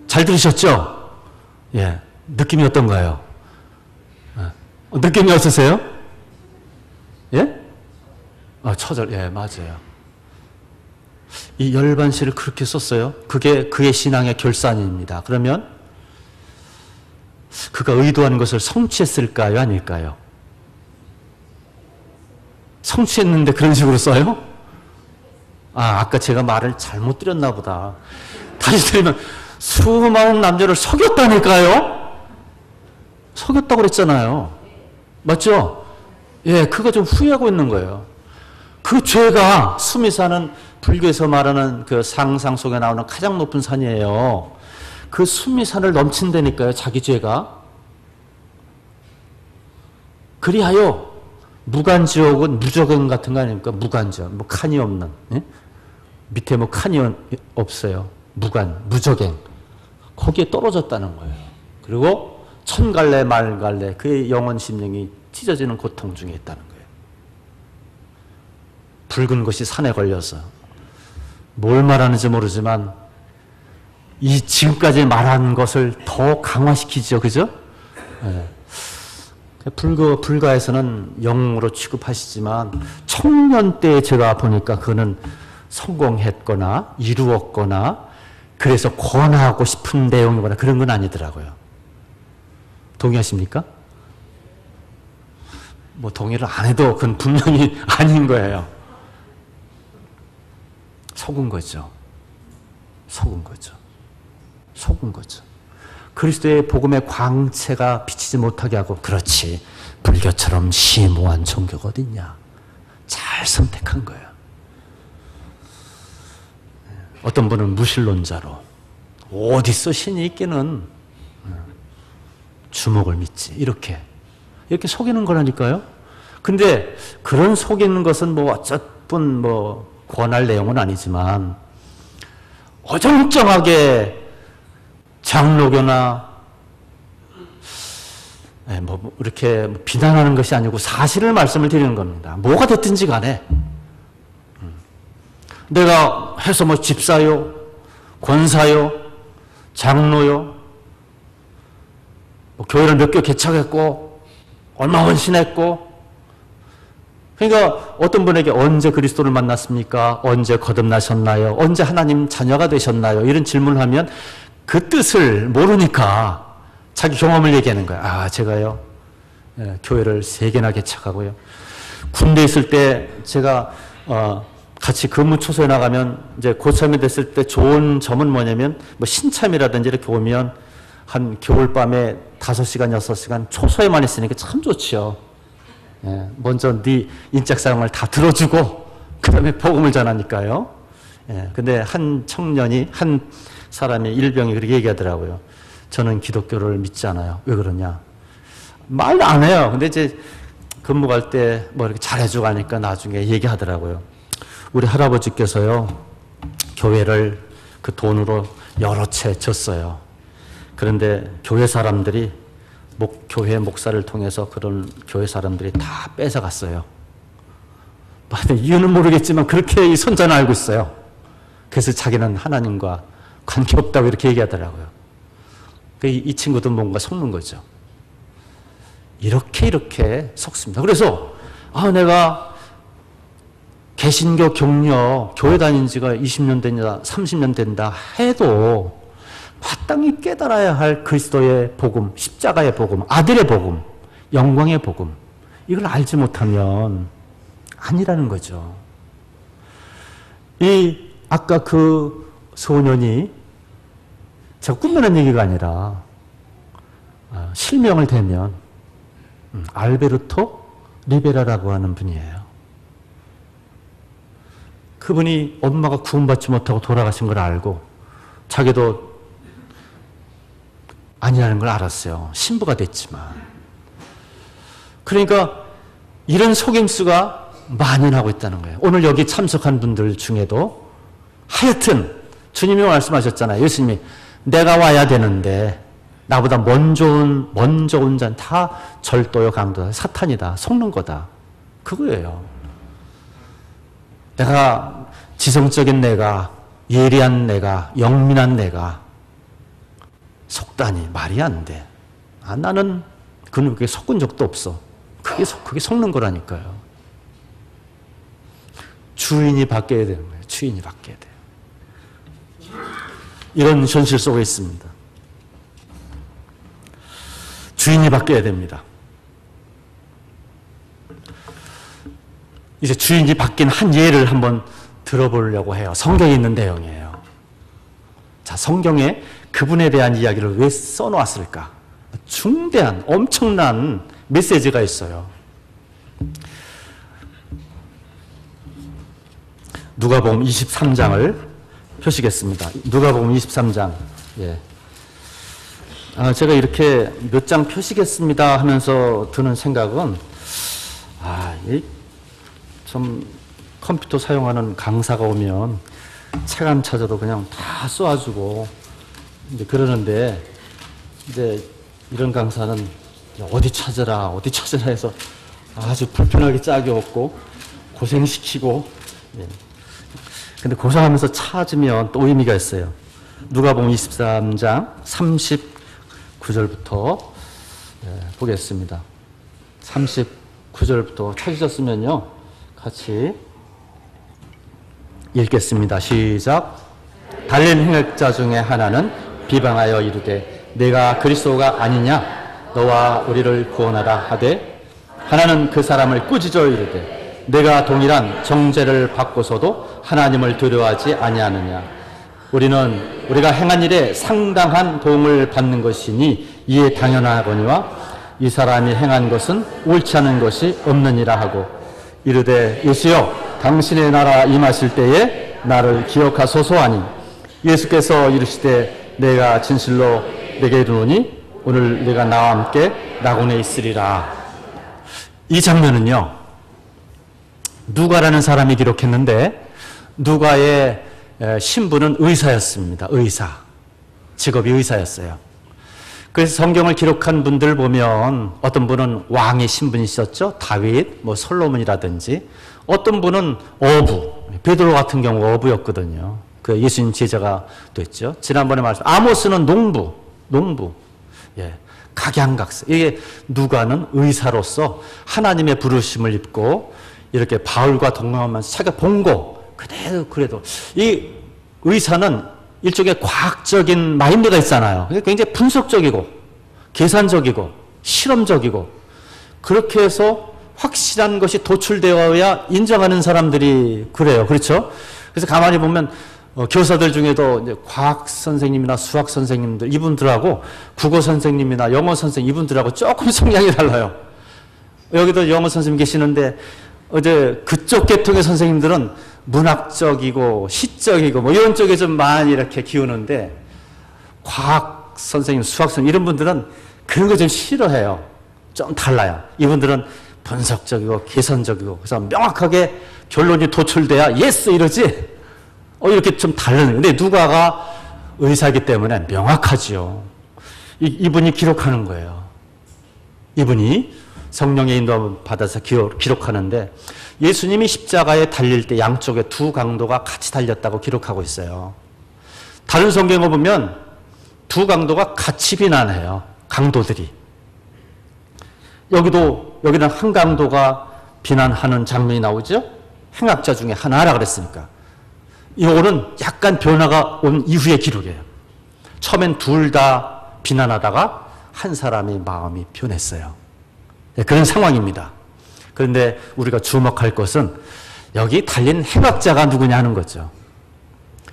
잘 들으셨죠? 예, 느낌이 어떤가요? 느낌이 어떠세요? 예? 처절, 예, 맞아요. 이 열반시를 그렇게 썼어요. 그게 그의 신앙의 결산입니다. 그러면 그가 의도한 것을 성취했을까요? 아닐까요? 성취했는데 그런 식으로 써요? 아까 제가 말을 잘못 드렸나 보다. 다시 들으면 수많은 남자를 속였다니까요? 속였다고 그랬잖아요. 맞죠? 예, 그거 좀 후회하고 있는 거예요. 그 죄가 수미산은 불교에서 말하는 그 상상 속에 나오는 가장 높은 산이에요. 그 수미산을 넘친다니까요, 자기 죄가. 그리하여 무간지옥은 무적행 같은 거 아닙니까? 무간지옥, 뭐 칸이 없는. 예? 밑에 뭐 칸이 없어요. 무적행. 거기에 떨어졌다는 거예요. 그리고 천갈래 말갈래 그의 영혼 심령이 찢어지는 고통 중에 있다는 거예요. 붉은 것이 산에 걸려서 뭘 말하는지 모르지만 이 지금까지 말한 것을 더 강화시키죠. 그죠? 네. 불가에서는 영으로 취급하시지만 청년 때 제가 보니까 그거는 성공했거나 이루었거나 그래서 권하고 싶은 내용이거나 그런 건 아니더라고요. 동의하십니까? 뭐 동의를 안 해도 그건 분명히 아닌 거예요. 속은 거죠. 속은 거죠. 속은 거죠. 그리스도의 복음의 광채가 비치지 못하게 하고, 그렇지, 불교처럼 심오한 종교가 어딨냐. 잘 선택한 거예요. 어떤 분은 무신론자로 어디서 신이 있기는 주목을 믿지, 이렇게 속이는 거라니까요. 근데 그런 속이는 것은 뭐 어쨌든 뭐 권할 내용은 아니지만 어정쩡하게 장로교나 뭐 이렇게 비난하는 것이 아니고 사실을 말씀을 드리는 겁니다. 뭐가 됐든지 간에 내가 해서 뭐 집사요, 권사요, 장로요, 뭐 교회를 몇 개 개척했고 얼마 헌신했고, 그러니까 어떤 분에게 언제 그리스도를 만났습니까? 언제 거듭나셨나요? 언제 하나님 자녀가 되셨나요? 이런 질문을 하면 그 뜻을 모르니까 자기 경험을 얘기하는 거야. 제가요, 교회를 3개나 개척하고요. 군대 있을 때 제가 같이 근무 초소에 나가면 이제 고참이 됐을 때 좋은 점은 뭐냐면 뭐 신참이라든지 이렇게 오면 한 겨울밤에 5시간, 6시간 초소에만 있으니까 참 좋지요. 먼저 네 인적사항을 다 들어주고 그 다음에 복음을 전하니까요. 근데 한 청년이, 한 사람이, 일병이 그렇게 얘기하더라고요. 저는 기독교를 믿지 않아요. 왜 그러냐? 말 안 해요. 근데 이제 근무 갈 때 뭐 이렇게 잘해주고 하니까 나중에 얘기하더라고요. 우리 할아버지께서요, 교회를 그 돈으로 여러 채 졌어요. 그런데 교회 사람들이 교회 목사를 통해서 그런 교회 사람들이 다 뺏어갔어요. 이유는 모르겠지만 그렇게 이 손자는 알고 있어요. 그래서 자기는 하나님과 관계없다고 이렇게 얘기하더라고요. 이 친구도 뭔가 속는 거죠. 이렇게 속습니다. 그래서 내가 개신교 격려, 교회 다닌 지가 20년 된다, 30년 된다 해도 마땅히 깨달아야 할 그리스도의 복음, 십자가의 복음, 아들의 복음, 영광의 복음, 이걸 알지 못하면 아니라는 거죠. 아까 그 소년이 제가 꾸며낸 얘기가 아니라 실명을 대면 알베르토 리베라라고 하는 분이에요. 그분이 엄마가 구원받지 못하고 돌아가신 걸 알고 자기도 아니라는 걸 알았어요. 신부가 됐지만. 그러니까 이런 속임수가 만연하고 있다는 거예요. 오늘 여기 참석한 분들 중에도 하여튼 주님이 말씀하셨잖아요. 예수님이 내가 와야 되는데 나보다 먼저 온 자는 다 절도요, 강도다, 사탄이다, 속는 거다. 그거예요. 내가 지성적인 내가, 예리한 내가, 영민한 내가 속다니 말이 안 돼. 나는 그게 속은 적도 없어. 그게 속는 거라니까요. 주인이 바뀌어야 되는 거예요. 주인이 바뀌어야 돼요. 이런 현실 속에 있습니다. 주인이 바뀌어야 됩니다. 이제 주인이 바뀐 한 예를 한번 들어보려고 해요. 성경에 있는 내용이에요. 자, 성경에 그분에 대한 이야기를 왜 써놓았을까? 중대한, 엄청난 메시지가 있어요. 누가복음 23장을 펴시겠습니다. 누가복음 23장. 예. 제가 이렇게 몇 장 펴시겠습니다 하면서 드는 생각은, 좀 컴퓨터 사용하는 강사가 오면 책 안 찾아도 그냥 다 쏘아주고 이제 그러는데, 이제 이런 강사는 어디 찾아라 해서 아주 불편하게 짝이 없고 고생시키고, 예. 근데 고생하면서 찾으면 또 의미가 있어요. 누가복음 23장 39절부터 보겠습니다. 39절부터 찾으셨으면요, 같이 읽겠습니다. 시작. 달린 행역자 중에 하나는 비방하여 이르되 내가 그리스도가 아니냐 너와 우리를 구원하라 하되, 하나는 그 사람을 꾸짖어 이르되 내가 동일한 정죄를 받고서도 하나님을 두려워하지 아니하느냐. 우리가 행한 일에 상당한 도움을 받는 것이니 이에 당연하거니와 이 사람이 행한 것은 옳지 않은 것이 없느니라 하고, 이르되 예수여 당신의 나라 임하실 때에 나를 기억하소서 하니, 예수께서 이르시되 내가 진실로 내게 이르노니 오늘 내가 나와 함께 낙원에 있으리라. 이 장면은요, 누가라는 사람이 기록했는데, 누가의 신분은 의사였습니다. 의사. 직업이 의사였어요. 그래서 성경을 기록한 분들 보면 어떤 분은 왕의 신분이 있었죠. 다윗, 솔로몬이라든지, 어떤 분은 어부, 베드로 같은 경우 어부였거든요. 그 예수님 제자가 됐죠. 지난번에 말씀, 아모스는 농부. 예. 각양각색. 이게 누가는 의사로서 하나님의 부르심을 입고 이렇게 바울과 동행하면서 자기가 본 거 그래도 이 의사는 일종의 과학적인 마인드가 있잖아요. 굉장히 분석적이고 계산적이고 실험적이고, 그렇게 해서 확실한 것이 도출되어야 인정하는 사람들이 그래요. 그렇죠? 그래서 가만히 보면 교사들 중에도 이제 과학 선생님이나 수학 선생님들, 이분들하고 국어 선생님이나 영어 선생님, 이분들하고 조금 성향이 달라요. 여기도 영어 선생님 계시는데, 어제 그쪽 계통의 선생님들은 문학적이고 시적이고 이런 쪽에 좀 많이 이렇게 기우는데, 과학 선생님, 수학 선생님 이런 분들은 그런 거 좀 싫어해요. 좀 달라요. 이분들은 분석적이고 계산적이고, 그래서 명확하게 결론이 도출돼야 예스 이러지. 이렇게 좀 다르는. 근데 누가가 의사이기 때문에 명확하지요. 이분이 기록하는 거예요. 이분이 성령의 인도 받아서 기록하는데, 예수님이 십자가에 달릴 때 양쪽에 두 강도가 같이 달렸다고 기록하고 있어요. 다른 성경을 보면 두 강도가 같이 비난해요. 강도들이. 여기는 한 강도가 비난하는 장면이 나오죠. 행악자 중에 하나라 그랬으니까. 이거는 약간 변화가 온 이후의 기록이에요. 처음엔 둘 다 비난하다가 한 사람의 마음이 변했어요. 그런 상황입니다. 그런데 우리가 주목할 것은 여기 달린 행악자가 누구냐 하는 거죠.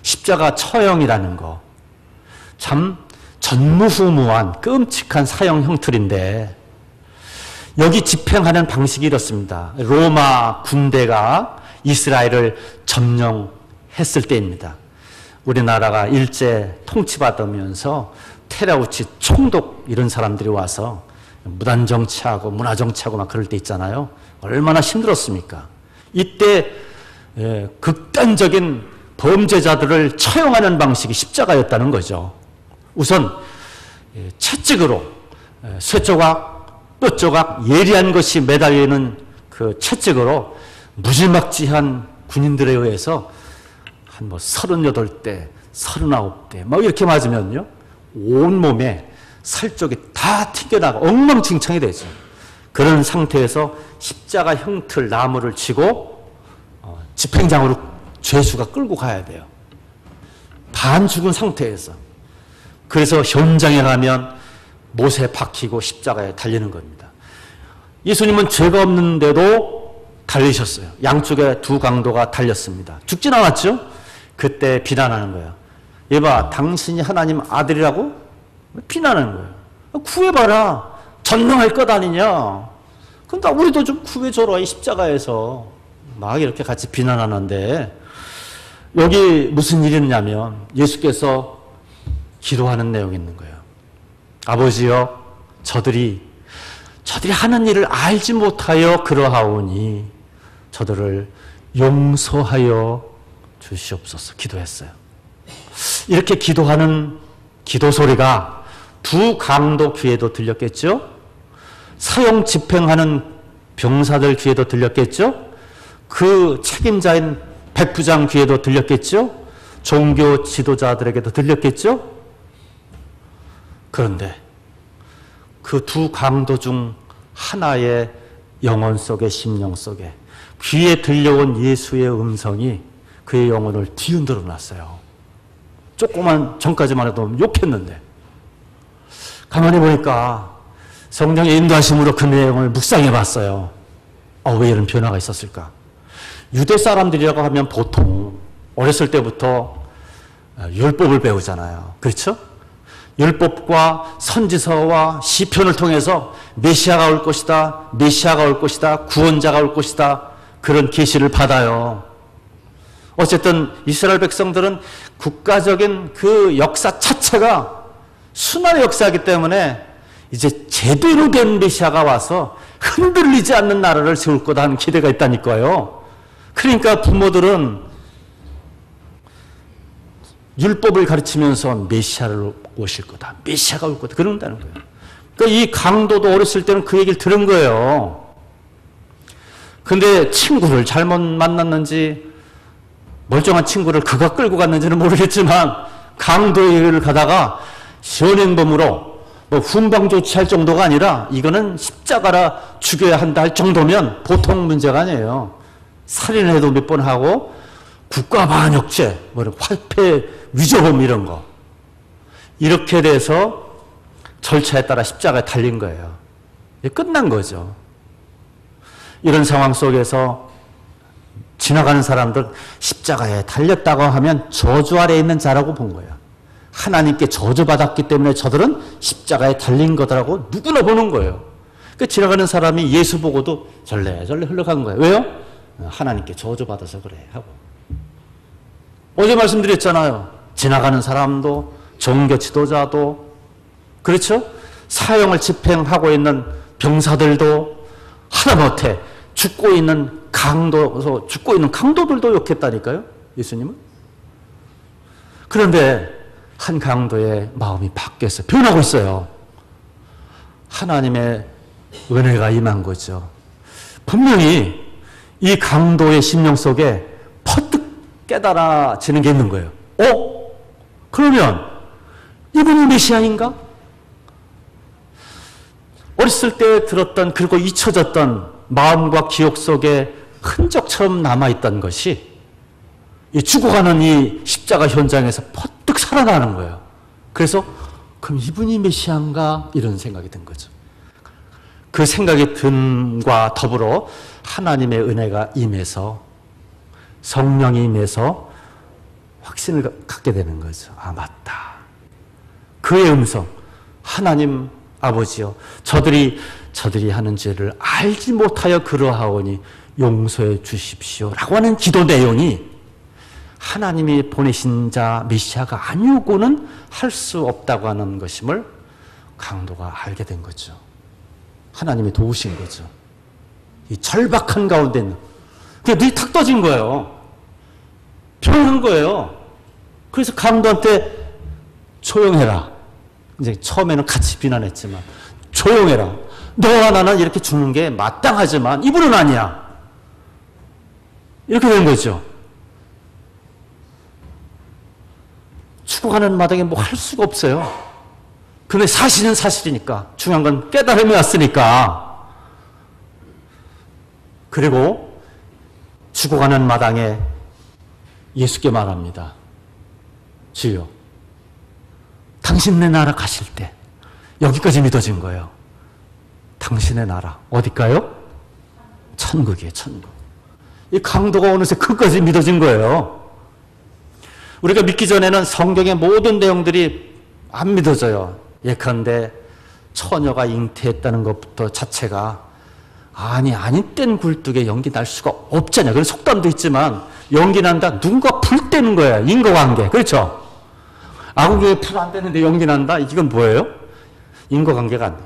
십자가 처형이라는 거. 참 전무후무한 끔찍한 사형 형틀인데, 여기 집행하는 방식이 이렇습니다. 로마 군대가 이스라엘을 점령했을 때입니다. 우리나라가 일제 통치받으면서 테라우치, 총독 이런 사람들이 와서 무단정치하고 문화정치하고 막 그럴 때 있잖아요. 얼마나 힘들었습니까? 이때 극단적인 범죄자들을 처형하는 방식이 십자가였다는 거죠. 우선 채찍으로 쇠조각, 뼈조각, 예리한 것이 매달려 있는 그 채찍으로 무지막지한 군인들에 의해서 한 38대, 39대 막 이렇게 맞으면요, 온몸에 살 쪽이 다 튀겨나가 엉망진창이 되죠. 그런 상태에서 십자가 형틀 나무를 치고 집행장으로 죄수가 끌고 가야 돼요. 반 죽은 상태에서. 그래서 현장에 가면 못에 박히고 십자가에 달리는 겁니다. 예수님은 죄가 없는데도 달리셨어요. 양쪽에 두 강도가 달렸습니다. 죽진 않았죠? 그때 비난하는 거예요. 얘봐, 당신이 하나님 아들이라고? 비난하는 거예요. 구해봐라. 전능할 것 아니냐. 근데 우리도 좀 구해줘라, 이 십자가에서. 막 이렇게 같이 비난하는데, 여기 무슨 일이 있냐면 예수께서 기도하는 내용이 있는 거예요. 아버지여, 저들이 하는 일을 알지 못하여 그러하오니 저들을 용서하여 주시옵소서 기도했어요. 이렇게 기도하는 기도 소리가 두 강도 귀에도 들렸겠죠? 사형 집행하는 병사들 귀에도 들렸겠죠? 그 책임자인 백부장 귀에도 들렸겠죠? 종교 지도자들에게도 들렸겠죠? 그런데 그 두 강도 중 하나의 영혼 속에, 심령 속에 귀에 들려온 예수의 음성이 그의 영혼을 뒤흔들어 놨어요. 조그만 전까지만 해도 욕했는데 가만히 보니까 성령의 인도하심으로 그 내용을 묵상해 봤어요. 왜 이런 변화가 있었을까? 유대 사람들이라고 하면 보통 어렸을 때부터 율법을 배우잖아요. 그렇죠? 율법과 선지서와 시편을 통해서 메시아가 올 것이다, 메시아가 올 것이다, 구원자가 올 것이다, 그런 계시를 받아요. 어쨌든 이스라엘 백성들은 국가적인 그 역사 자체가 순환의 역사이기 때문에 이제 제대로 된 메시아가 와서 흔들리지 않는 나라를 세울 거다 하는 기대가 있다니까요. 그러니까 부모들은 율법을 가르치면서 메시아를 오실 거다, 메시아가 올 거다 그런다는 거예요. 그러니까 이 강도도 어렸을 때는 그 얘기를 들은 거예요. 근데 친구를 잘못 만났는지 멀쩡한 친구를 그가 끌고 갔는지는 모르겠지만 강도의 길을 가다가 현행범으로 훈방 조치할 정도가 아니라 이거는 십자가라 죽여야 한다 할 정도면 보통 문제가 아니에요. 살인해도 몇 번 하고 국가반역죄, 화폐 위조범 이런 거. 이렇게 돼서 절차에 따라 십자가에 달린 거예요. 끝난 거죠. 이런 상황 속에서 지나가는 사람들 십자가에 달렸다고 하면 저주 아래에 있는 자라고 본 거예요. 하나님께 저주받았기 때문에 저들은 십자가에 달린 거더라고 누구나 보는 거예요. 그러니까 지나가는 사람이 예수 보고도 절레절레 흘러간 거예요. 왜요? 하나님께 저주받아서 그래 하고. 어제 말씀드렸잖아요. 지나가는 사람도 종교 지도자도 그렇죠? 사형을 집행하고 있는 병사들도 하다못해 죽고 있는 강도들도 욕했다니까요. 예수님은. 그런데 한 강도의 마음이 바뀌었어요. 변하고 있어요. 하나님의 은혜가 임한 거죠. 분명히 이 강도의 심령 속에 퍼뜩 깨달아지는 게 있는 거예요. 그러면 이분이 메시아인가? 어렸을 때 들었던 그리고 잊혀졌던 마음과 기억 속에 흔적처럼 남아있던 것이 이 죽어가는 이 십자가 현장에서 퍼뜩 살아나는 거예요. 그래서 그럼 이분이 메시아인가? 이런 생각이 든 거죠. 그 생각이 든과 더불어 하나님의 은혜가 임해서 성령이 임해서 확신을 갖게 되는 거죠. 맞다. 그의 음성, 하나님 아버지여, 저들이 하는 죄를 알지 못하여 그러하오니 용서해 주십시오 라고 하는 기도 내용이 하나님이 보내신 자 메시아가 아니고는 할 수 없다고 하는 것임을 강도가 알게 된 거죠. 하나님이 도우신 거죠. 이 절박한 가운데 있는. 눈이 탁 떠진 거예요. 변한 거예요. 그래서 강도한테 조용해라. 이제 처음에는 같이 비난했지만 조용해라. 너와 나는 이렇게 죽는 게 마땅하지만 이분은 아니야. 이렇게 된 거죠. 죽어가는 마당에 뭐 할 수가 없어요. 근데 사실은 사실이니까. 중요한 건 깨달음이 왔으니까. 그리고 죽어가는 마당에 예수께 말합니다. 주여, 당신네 나라 가실 때 여기까지 믿어진 거예요. 당신의 나라 어딜까요? 천국이에요. 천국. 이 강도가 어느새 그까지 믿어진 거예요. 우리가 믿기 전에는 성경의 모든 내용들이 안 믿어져요. 예컨대 처녀가 잉태했다는 것부터 자체가 아닌 땐 굴뚝에 연기 날 수가 없잖아요. 그런 속담도 있지만 연기 난다. 누군가 불 때는 거야. 인과관계. 그렇죠? 아궁이에 불 안 되는데 연기 난다. 이건 뭐예요? 인과관계가 안 돼.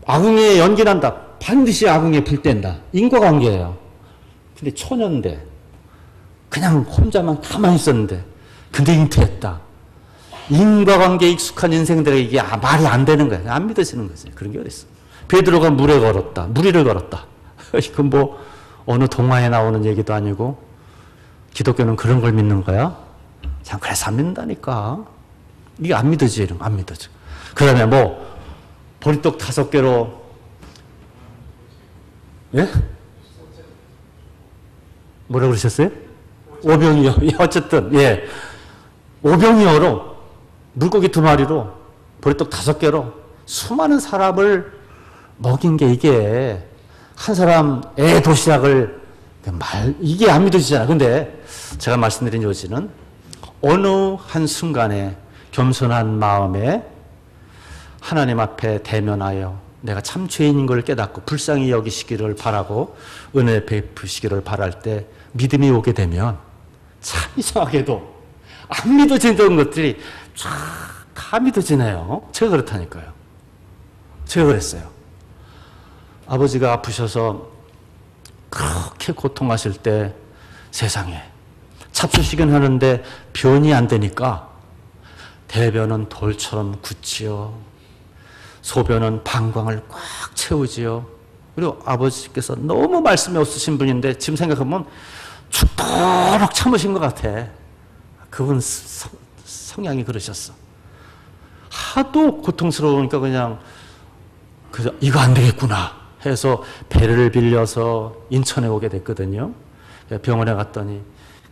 아궁이에 연기 난다. 반드시 아궁이에 불 뗀다. 인과관계예요. 근데 처녀인데 그냥 혼자만 가만히 있었는데 근데 잉태했다. 인과관계에 익숙한 인생들에게 이게 말이 안 되는 거예요. 안 믿어지는 거지. 그런 게 어딨어. 베드로가 물에 걸었다. 무리를 걸었다. 이건 뭐 어느 동화에 나오는 얘기도 아니고 기독교는 그런 걸 믿는 거야? 참 그래서 안 믿는다니까. 이게 안 믿어지. 이런 거 안 믿어져. 그 다음에 뭐 보리떡 5개로 예? 뭐라 그러셨어요? 오병이어. 예, 어쨌든 예. 오병이어로 물고기 2마리로 보리떡 5개로 수많은 사람을 먹인 게 이게 한 사람 애 도시락을 이게 안 믿어지잖아. 근데 제가 말씀드린 요지는 어느 한 순간에 겸손한 마음에 하나님 앞에 대면하여 내가 참 죄인인 걸 깨닫고 불쌍히 여기시기를 바라고 은혜 베푸시기를 바랄 때 믿음이 오게 되면 참 이상하게도 안 믿어지던 것들이 쫙 다 믿어지네요. 제가 그렇다니까요. 제가 그랬어요. 아버지가 아프셔서 그렇게 고통하실 때 세상에 잡수시긴 하는데 변이 안 되니까 대변은 돌처럼 굳지요. 소변은 방광을 꽉 채우지요. 그리고 아버지께서 너무 말씀이 없으신 분인데 지금 생각하면 죽도록 참으신 것 같아. 그분 성향이 그러셨어. 하도 고통스러우니까 그냥 이거 안 되겠구나 해서 배를 빌려서 인천에 오게 됐거든요. 병원에 갔더니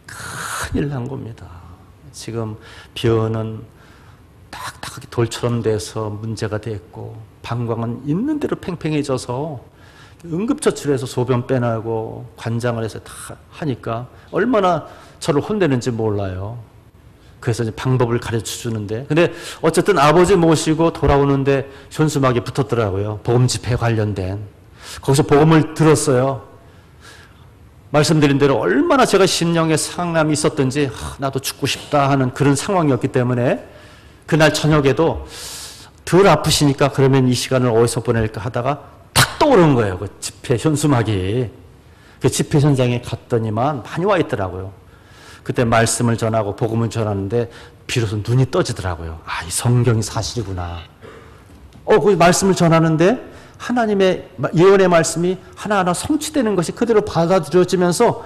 큰일 난 겁니다. 지금 변은 딱딱하게 돌처럼 돼서 문제가 됐고 방광은 있는 대로 팽팽해져서 응급처치를 해서 소변 빼내고 관장을 해서 다 하니까 얼마나 저를 혼내는지 몰라요. 그래서 이제 방법을 가르쳐 주는데 근데 어쨌든 아버지 모시고 돌아오는데 현수막이 붙었더라고요. 복음 집회 관련된. 거기서 복음을 들었어요. 말씀드린 대로 얼마나 제가 심령에 상함이 있었던지 나도 죽고 싶다 하는 그런 상황이었기 때문에 그날 저녁에도 덜 아프시니까 그러면 이 시간을 어디서 보낼까 하다가 탁 떠오른 거예요. 그 집회 현수막이. 그 집회 현장에 갔더니만 많이 와 있더라고요. 그때 말씀을 전하고 복음을 전하는데 비로소 눈이 떠지더라고요. 아, 이 성경이 사실이구나. 그 말씀을 전하는데 하나님의 예언의 말씀이 하나하나 성취되는 것이 그대로 받아들여지면서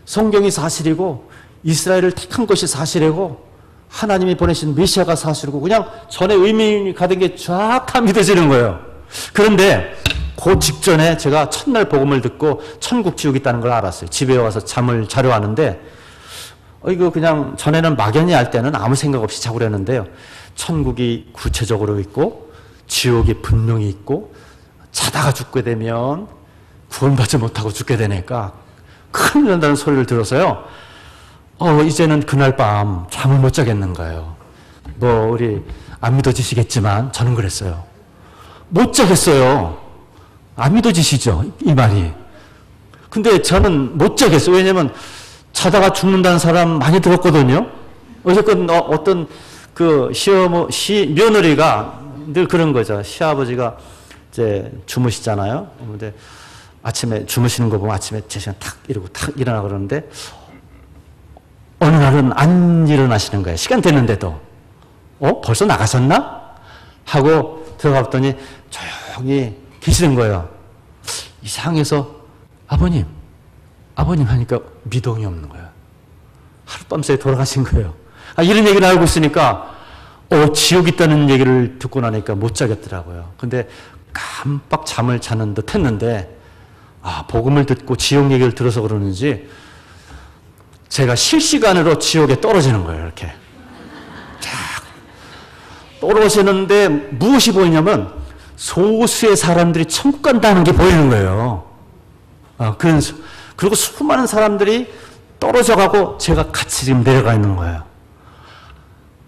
성경이 사실이고 이스라엘을 택한 것이 사실이고 하나님이 보내신 메시아가 사실이고 그냥 전에 의미 가진 게 쫙 다 믿어지는 거예요. 그런데 그 직전에 제가 첫날 복음을 듣고 천국 지옥이 있다는 걸 알았어요. 집에 와서 잠을 자려 하는데 이거 그냥 전에는 막연히 할 때는 아무 생각 없이 자고 그랬는데요. 천국이 구체적으로 있고 지옥이 분명히 있고 자다가 죽게 되면 구원받지 못하고 죽게 되니까 큰일 난다는 소리를 들어서요. 이제는 그날 밤 잠을 못 자겠는 거예요. 우리 안 믿어지시겠지만 저는 그랬어요. 못 자겠어요. 안 믿어지시죠? 이 말이. 근데 저는 못 자겠어요. 왜냐면 자다가 죽는다는 사람 많이 들었거든요. 어쨌건 어떤 그 며느리가 늘 그런 거죠. 시아버지가 이제 주무시잖아요. 근데 아침에 주무시는 거 보면 아침에 제 시간 탁 이러고 탁 일어나 그러는데 어느 날은 안 일어나시는 거예요. 시간 됐는데도. 벌써 나가셨나? 하고 들어가 봤더니 조용히 계시는 거예요. 이상해서 아버님 하니까 미동이 없는 거예요. 하룻밤 새에 돌아가신 거예요. 이런 얘기를 알고 있으니까 지옥 있다는 얘기를 듣고 나니까 못 자겠더라고요. 근데 깜빡 잠을 자는 듯 했는데 복음을 듣고 지옥 얘기를 들어서 그러는지 제가 실시간으로 지옥에 떨어지는 거예요. 이렇게 쫙 떨어지는데 무엇이 보이냐면 소수의 사람들이 천국 간다는 게 보이는 거예요. 그리고 수많은 사람들이 떨어져 가고 제가 같이 지금 내려가 있는 거예요.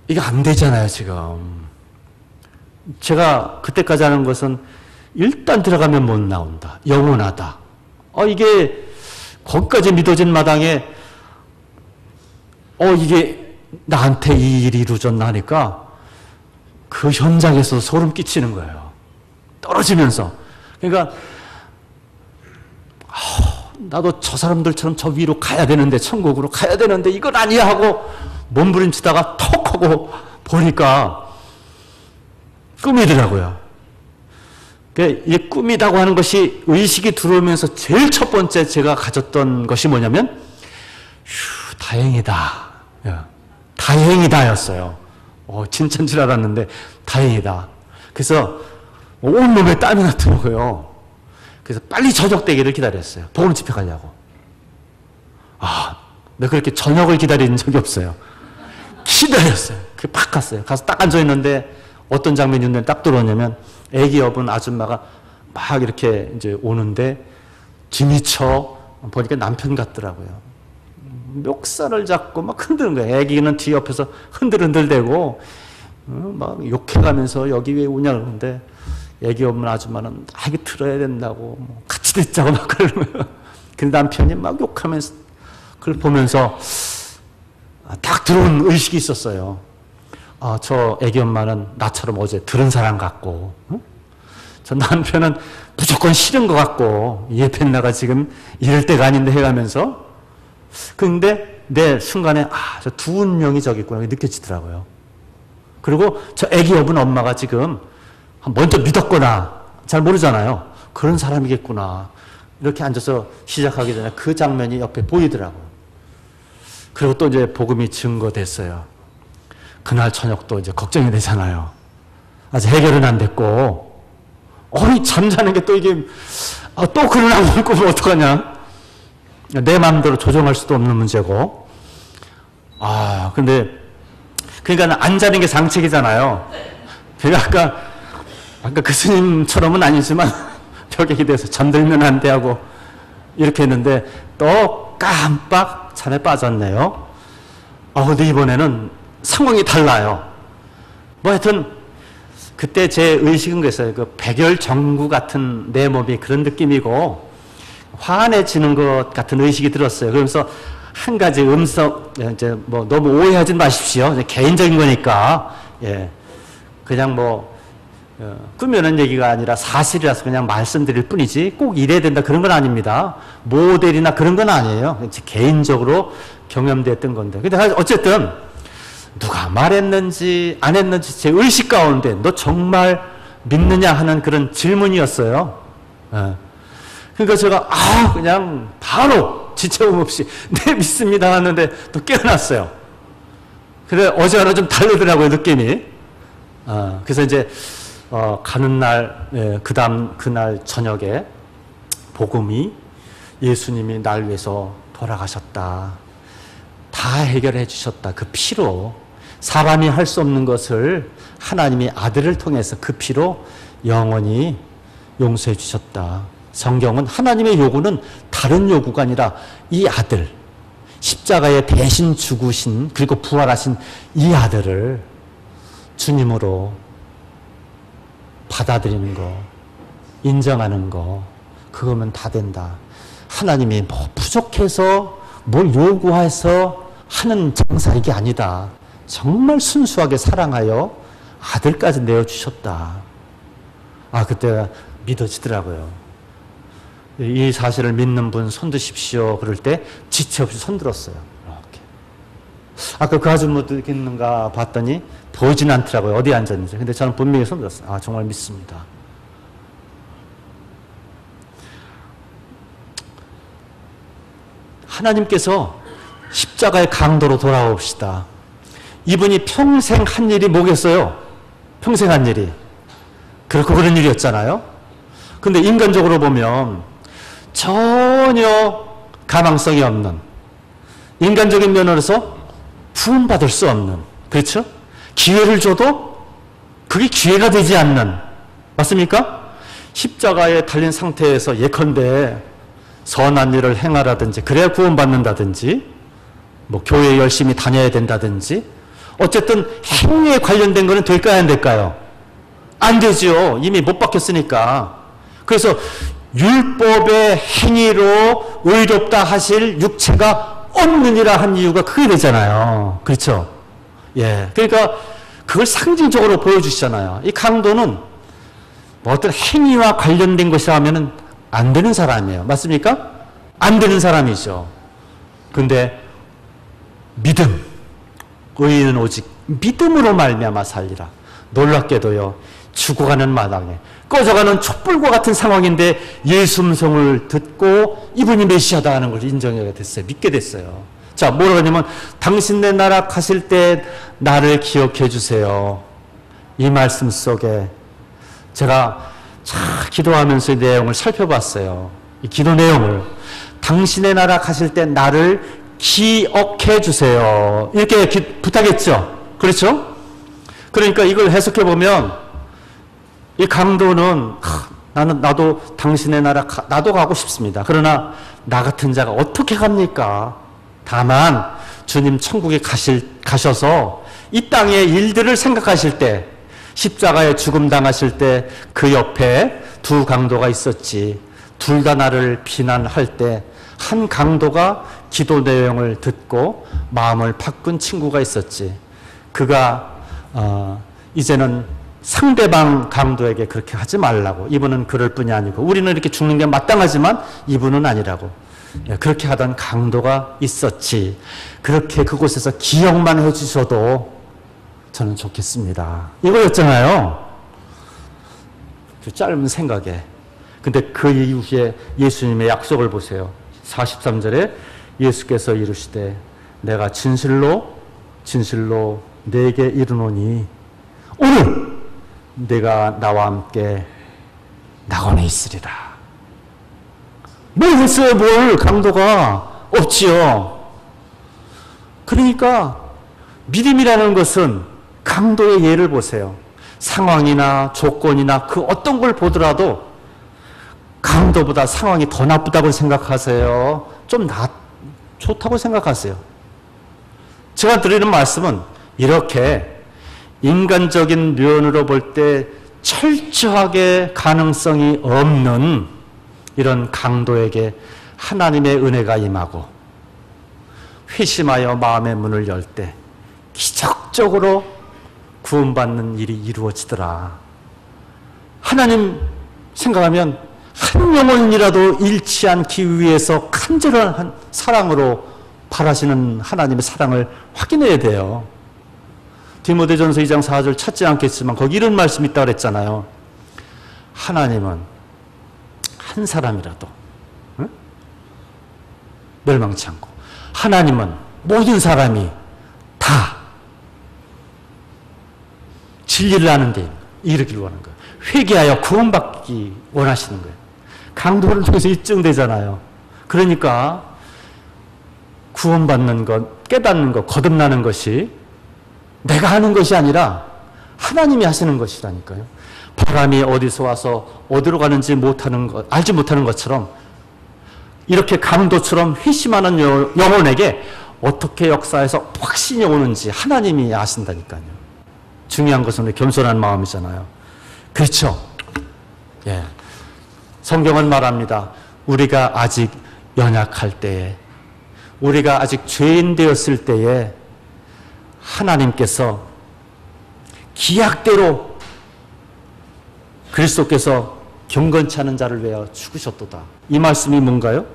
이게 안 되잖아요, 지금. 제가 그때까지 하는 것은 일단 들어가면 못 나온다. 영원하다. 이게 거기까지 믿어진 마당에 이게 나한테 이 일이 이루어졌나 하니까 그 현장에서 소름 끼치는 거예요. 떨어지면서. 그러니까 나도 저 사람들처럼 저 위로 가야 되는데, 천국으로 가야 되는데 이건 아니야 하고 몸부림치다가 톡 하고 보니까 꿈이더라고요. 이 꿈이라고 하는 것이 의식이 들어오면서 제일 첫 번째 제가 가졌던 것이 뭐냐면 다행이다. 다행이다였어요. 진짜인 줄 알았는데 다행이다. 그래서 온몸에 땀이 나더라고요. 그래서 빨리 저녁 되기를 기다렸어요. 복음 집회 가려고. 내가 그렇게 저녁을 기다린 적이 없어요. 기다렸어요. 팍 갔어요. 가서 딱 앉아있는데 어떤 장면이 눈에 딱 들어오냐면 애기 여분 아줌마가 막 이렇게 이제 오는데 뒤미쳐 보니까 남편 같더라고요. 멱살을 잡고 막 흔드는 거예요. 애기는 뒤 옆에서 흔들흔들대고 막 욕해가면서 여기 왜 오냐 그러는데 애기 없는 아줌마는 이게 들어야 된다고 같이 듣자고 막 그러는 거예요. 근데 남편이 막 욕하면서 그걸 보면서 딱 들어온 의식이 있었어요. 저 애기 엄마는 나처럼 어제 들은 사람 같고, 저 남편은 무조건 싫은 것 같고, 예편나가 지금 이럴 때가 아닌데 해가면서. 근데 내 순간에, 저 두 운명이 저기 있구나, 느껴지더라고요. 그리고 저 애기 여분 엄마가 지금 먼저 믿었거나, 잘 모르잖아요. 그런 사람이겠구나. 이렇게 앉아서 시작하기 전에 그 장면이 옆에 보이더라고요. 그리고 또 이제 복음이 증거됐어요. 그날 저녁도 이제 걱정이 되잖아요. 아직 해결은 안 됐고, 잠자는 게 또 이게, 또 그런 악몽 꾸면 어떡하냐. 내 마음대로 조정할 수도 없는 문제고. 근데, 그러니까 안 자는 게 상책이잖아요. 제가 아까 그 스님처럼은 아니지만, 벽에 기대서 잠들면 안 돼 하고, 이렇게 했는데, 또 깜빡 잠에 빠졌네요. 근데 이번에는 상황이 달라요. 하여튼 그때 제 의식은 그랬어요. 그 백열정구 같은 내 몸이 그런 느낌이고 환해지는 것 같은 의식이 들었어요. 그러면서 한 가지 음성, 이제 너무 오해하지 마십시오. 개인적인 거니까. 그냥 꾸며낸 얘기가 아니라 사실이라서 그냥 말씀드릴 뿐이지 꼭 이래야 된다 그런 건 아닙니다. 모델이나 그런 건 아니에요. 개인적으로 경험됐던 건데. 근데 어쨌든 누가 말했는지 안 했는지 제 의식 가운데 너 정말 믿느냐 하는 그런 질문이었어요. 그러니까 제가 그냥 바로 지체음 없이 네 믿습니다 하는데 또 깨어났어요. 그래 어제와는 좀 다르더라고요 느낌이. 그래서 이제 가는 날 그날 저녁에 복음이 예수님이 날 위해서 돌아가셨다. 다 해결해 주셨다. 그 피로 사람이 할 수 없는 것을 하나님이 아들을 통해서 그 피로 영원히 용서해 주셨다. 성경은 하나님의 요구는 다른 요구가 아니라 이 아들, 십자가에 대신 죽으신 그리고 부활하신 이 아들을 주님으로 받아들이는 거, 인정하는 거, 그거면 다 된다. 하나님이 부족해서 뭘 요구해서 하는 장사 이게 아니다. 정말 순수하게 사랑하여 아들까지 내어주셨다. 그때 믿어지더라고요. 이 사실을 믿는 분 손드십시오. 그럴 때 지체 없이 손들었어요. 이렇게. 아까 그 아줌마도 있는가 봤더니 보이진 않더라고요. 어디 앉았는지. 근데 저는 분명히 손 들었어요. 아, 정말 믿습니다. 하나님께서 십자가의 강도로 돌아옵시다. 이분이 평생 한 일이 뭐겠어요? 평생 한 일이. 그렇고 그런 일이었잖아요. 근데 인간적으로 보면 전혀 가망성이 없는, 인간적인 면으로서 부음받을 수 없는, 그렇죠? 기회를 줘도 그게 기회가 되지 않는, 맞습니까? 십자가에 달린 상태에서 예컨대 선한 일을 행하라든지, 그래야 구원받는다든지, 뭐 교회 열심히 다녀야 된다든지, 어쨌든 행위에 관련된 거는 될까요, 안 될까요? 안 되죠. 이미 못 박혔으니까. 그래서 율법의 행위로 의롭다 하실 육체가 없느니라 한 이유가 그게 되잖아요. 그렇죠? 예. 그러니까 그걸 상징적으로 보여주시잖아요. 이 강도는 뭐 어떤 행위와 관련된 것이라면 안 되는 사람이에요. 맞습니까? 안 되는 사람이죠. 근데 믿음. 의인은 오직 믿음으로 말미암아 살리라. 놀랍게도요. 죽어가는 마당에 꺼져가는 촛불과 같은 상황인데 예수 음성을 듣고 이분이 메시아다 하는 걸 인정하게 됐어요. 믿게 됐어요. 자, 뭐라고 하냐면 당신 내 나라 가실 때 나를 기억해 주세요. 이 말씀 속에 제가 기도하면서 이 내용을 살펴봤어요. 이 기도 내용을. 당신의 나라 가실 때 나를 기억해 주세요. 이렇게 부탁했죠. 그렇죠? 그러니까 이걸 해석해 보면 이 강도는 나도 당신의 나라 나도 가고 싶습니다. 그러나 나 같은 자가 어떻게 갑니까? 다만 주님 천국에 가셔서 이 땅의 일들을 생각하실 때, 십자가에 죽음 당하실 때 그 옆에 두 강도가 있었지. 둘 다 나를 비난할 때 한 강도가 기도 내용을 듣고 마음을 바꾼 친구가 있었지. 그가 이제는 상대방 강도에게 그렇게 하지 말라고. 이분은 그럴 뿐이 아니고 우리는 이렇게 죽는 게 마땅하지만 이분은 아니라고. 그렇게 하던 강도가 있었지. 그렇게 그곳에서 기억만 해주셔도 저는 좋겠습니다. 이거였잖아요. 그 짧은 생각에. 근데 그 이후에 예수님의 약속을 보세요. 43절에 예수께서 이르시되 내가 진실로 네게 이르노니 오늘 네가 나와 함께 낙원에 있으리라. 뭘 했어요? 뭘? 강도가 없지요. 그러니까 믿음이라는 것은 강도의 예를 보세요. 상황이나 조건이나 그 어떤 걸 보더라도 강도보다 상황이 더 나쁘다고 생각하세요? 좀 좋다고 생각하세요? 제가 드리는 말씀은 이렇게 인간적인 면으로 볼 때 철저하게 가능성이 없는 이런 강도에게 하나님의 은혜가 임하고 회심하여 마음의 문을 열 때 기적적으로 구원받는 일이 이루어지더라. 하나님 생각하면 한 영혼이라도 잃지 않기 위해서 간절한 사랑으로 바라시는 하나님의 사랑을 확인해야 돼요. 디모데전서 2장 4절 찾지 않겠지만 거기 이런 말씀이 있다고 그랬잖아요. 하나님은 한 사람이라도 멸망치 않고 하나님은 모든 사람이 다 진리를 아는 데 이르기를 원하는 거예요. 회개하여 구원받기 원하시는 거예요. 강도를 통해서 입증되잖아요. 그러니까 구원받는 것, 깨닫는 것, 거듭나는 것이 내가 하는 것이 아니라 하나님이 하시는 것이라니까요. 바람이 어디서 와서 어디로 가는지 알지 못하는 것처럼 이렇게 강도처럼 회심하는 영혼에게 어떻게 역사해서 확신이 오는지 하나님이 아신다니까요. 중요한 것은 우리 겸손한 마음이잖아요. 그렇죠? 예. 성경은 말합니다. 우리가 아직 연약할 때에, 우리가 아직 죄인 되었을 때에 하나님께서 기약대로 그리스도께서 경건치 않은 자를 위하여 죽으셨도다. 이 말씀이 뭔가요?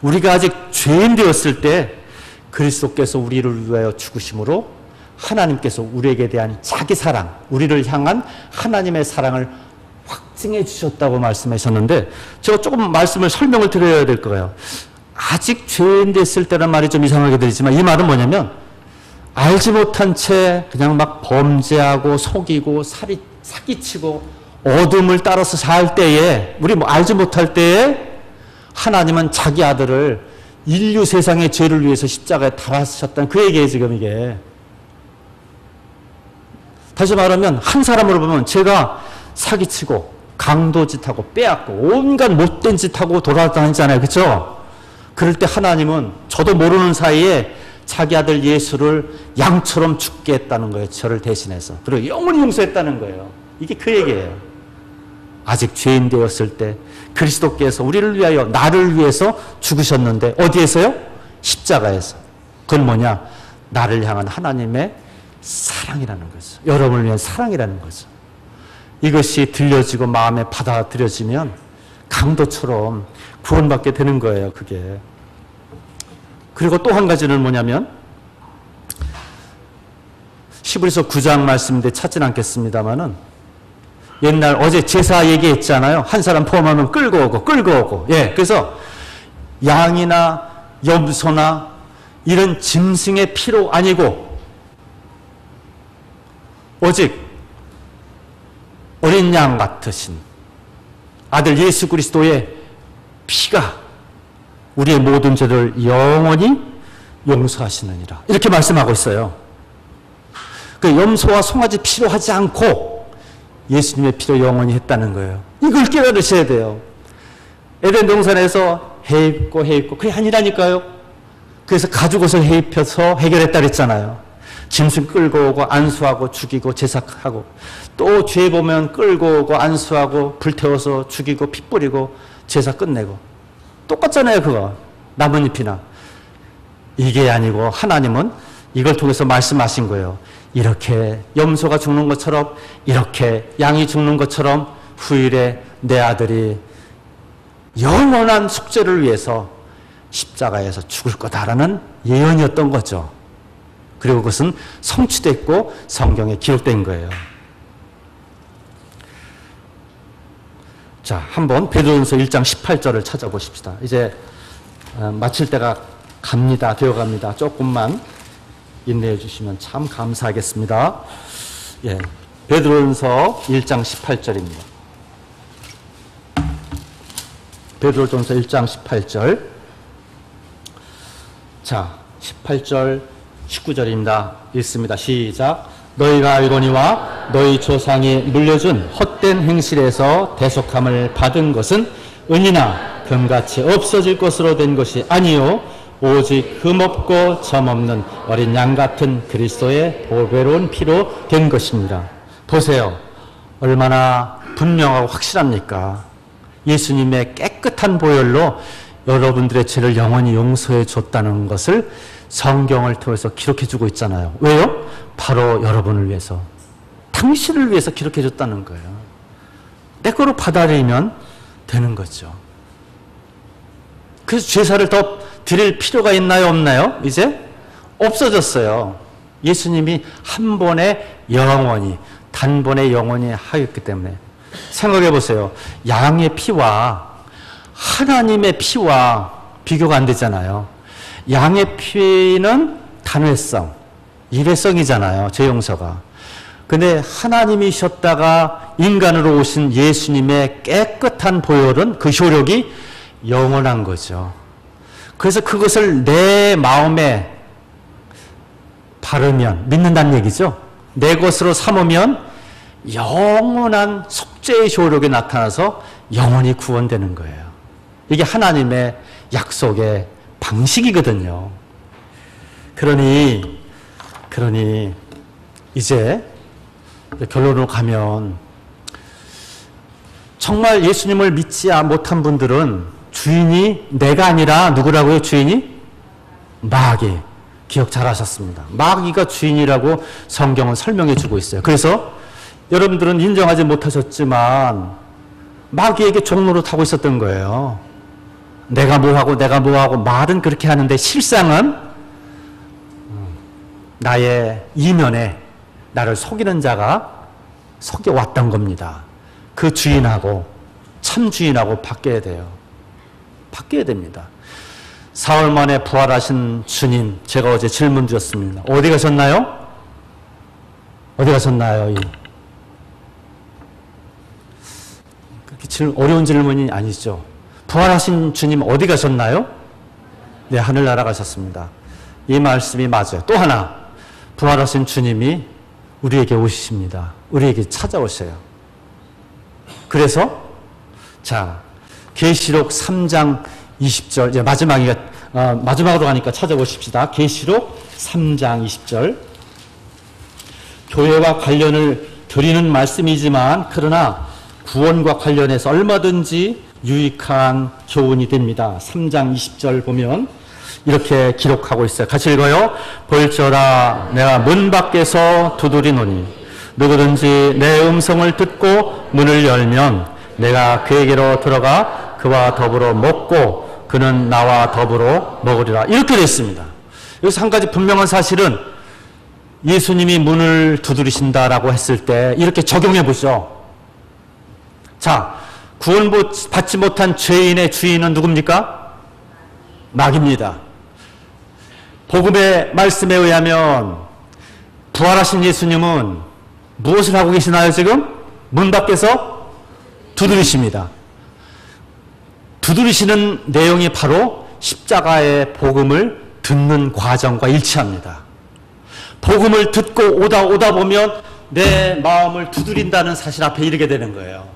우리가 아직 죄인 되었을 때 그리스도께서 우리를 위하여 죽으심으로 하나님께서 우리에게 대한 자기 사랑, 우리를 향한 하나님의 사랑을 확증해 주셨다고 말씀하셨는데, 제가 조금 말씀을 설명을 드려야 될 거예요. 아직 죄인 됐을 때란 말이 좀 이상하게 들리지만, 이 말은 뭐냐면 알지 못한 채 그냥 막 범죄하고 속이고 사기치고 어둠을 따라서 살 때에, 우리 뭐 알지 못할 때에 하나님은 자기 아들을 인류 세상의 죄를 위해서 십자가에 달아셨다는 그 얘기예요. 지금 이게 다시 말하면 한 사람으로 보면, 제가 사기치고 강도짓하고 빼앗고 온갖 못된 짓하고 돌아다니잖아요. 그렇죠? 그럴 때 하나님은 저도 모르는 사이에 자기 아들 예수를 양처럼 죽게 했다는 거예요. 저를 대신해서. 그리고 영원히 용서했다는 거예요. 이게 그 얘기예요. 아직 죄인 되었을 때 그리스도께서 우리를 위하여, 나를 위해서 죽으셨는데, 어디에서요? 십자가에서. 그건 뭐냐? 나를 향한 하나님의 사랑이라는 거죠. 여러분을 위한 사랑이라는 거죠. 이것이 들려지고 마음에 받아들여지면 강도처럼 구원받게 되는 거예요. 그게. 그리고 또 한 가지는 뭐냐면, 히브리서 9장 말씀인데 찾진 않겠습니다만은, 옛날 어제 제사 얘기했잖아요. 한 사람 포함하면 끌고 오고. 예. 그래서 양이나 염소나 이런 짐승의 피로 아니고 오직 어린 양 같으신 아들 예수 그리스도의 피가 우리의 모든 죄를 영원히 용서하시느니라. 이렇게 말씀하고 있어요. 그 염소와 송아지 피로 하지 않고 예수님의 피로 영원히 했다는 거예요. 이걸 깨달으셔야 돼요. 에덴 동산에서 해입고 그게 아니라니까요. 그래서 가죽옷을 해입혀서 해결했다 그랬잖아요. 짐승 끌고 오고 안수하고 죽이고 제사하고, 또 죄 보면 끌고 오고 안수하고 불태워서 죽이고 피 뿌리고 제사 끝내고, 똑같잖아요. 그거 나뭇잎이나. 이게 아니고 하나님은 이걸 통해서 말씀하신 거예요. 이렇게 염소가 죽는 것처럼, 이렇게 양이 죽는 것처럼 후일에 내 아들이 영원한 속죄를 위해서 십자가에서 죽을 거다라는 예언이었던 거죠. 그리고 그것은 성취됐고 성경에 기록된 거예요. 자, 한번 베드로전서 1장 18절을 찾아보십시다. 이제 마칠 때가 되어갑니다. 조금만 인내해 주시면 참 감사하겠습니다. 예, 베드로전서 1장 18절입니다. 베드로전서 1장 18절. 자, 18절 19절입니다. 읽습니다. 시작. 너희가 알거니와 너희 조상이 물려준 헛된 행실에서 대속함을 받은 것은 은이나 금같이 없어질 것으로 된 것이 아니요 오직 흠없고 점없는 어린 양 같은 그리스도의 보배로운 피로 된 것입니다. 보세요. 얼마나 분명하고 확실합니까? 예수님의 깨끗한 보혈로 여러분들의 죄를 영원히 용서해 줬다는 것을 성경을 통해서 기록해 주고 있잖아요. 왜요? 바로 여러분을 위해서, 당신을 위해서 기록해 줬다는 거예요. 내 거로 받아들이면 되는 거죠. 그래서 제사를 더 드릴 필요가 있나요? 없나요? 이제 없어졌어요. 예수님이 한 번에 영원히, 단번에 영원히 하였기 때문에. 생각해 보세요. 양의 피와 하나님의 피와 비교가 안 되잖아요. 양의 피는 단회성, 일회성이잖아요. 죄 용서가. 근데 하나님이셨다가 인간으로 오신 예수님의 깨끗한 보혈은 그 효력이 영원한 거죠. 그래서 그것을 내 마음에 바르면, 믿는다는 얘기죠. 내 것으로 삼으면 영원한 속죄의 효력이 나타나서 영원히 구원되는 거예요. 이게 하나님의 약속의 방식이거든요. 그러니 이제 결론으로 가면, 정말 예수님을 믿지 못한 분들은 주인이 내가 아니라 누구라고요? 주인이? 마귀. 기억 잘 하셨습니다. 마귀가 주인이라고 성경은 설명해 주고 있어요. 그래서 여러분들은 인정하지 못하셨지만 마귀에게 종로로 타고 있었던 거예요. 내가 뭐하고 말은 그렇게 하는데 실상은 나의 이면에 나를 속이는 자가 속여왔던 겁니다. 그 주인하고 참 주인하고 바뀌어야 돼요. 바뀌어야 됩니다. 사흘 만에 부활하신 주님, 제가 어제 질문 드렸습니다. 어디 가셨나요? 어디 가셨나요? 그렇게 어려운 질문이 아니죠. 부활하신 주님 어디 가셨나요? 네, 하늘 날아가셨습니다. 이 말씀이 맞아요. 또 하나, 부활하신 주님이 우리에게 오십니다. 우리에게 찾아오셔요. 그래서 자, 계시록 3장 20절, 이제 마지막으로 가니까 찾아보십시다. 계시록 3장 20절. 교회와 관련을 드리는 말씀이지만 그러나 구원과 관련해서 얼마든지 유익한 교훈이 됩니다. 3장 20절 보면 이렇게 기록하고 있어요. 같이 읽어요. 볼지어다 내가 문 밖에서 두드리노니 누구든지 내 음성을 듣고 문을 열면 내가 그에게로 들어가 그와 더불어 먹고 그는 나와 더불어 먹으리라. 이렇게 됐습니다. 여기서 한 가지 분명한 사실은 예수님이 문을 두드리신다라고 했을 때 이렇게 적용해 보죠. 자, 구원받지 못한 죄인의 주인은 누굽니까? 마귀입니다. 복음의 말씀에 의하면 부활하신 예수님은 무엇을 하고 계시나요 지금? 문 밖에서 두드리십니다. 두드리시는 내용이 바로 십자가의 복음을 듣는 과정과 일치합니다. 복음을 듣고 오다 보면 내 마음을 두드린다는 사실 앞에 이르게 되는 거예요.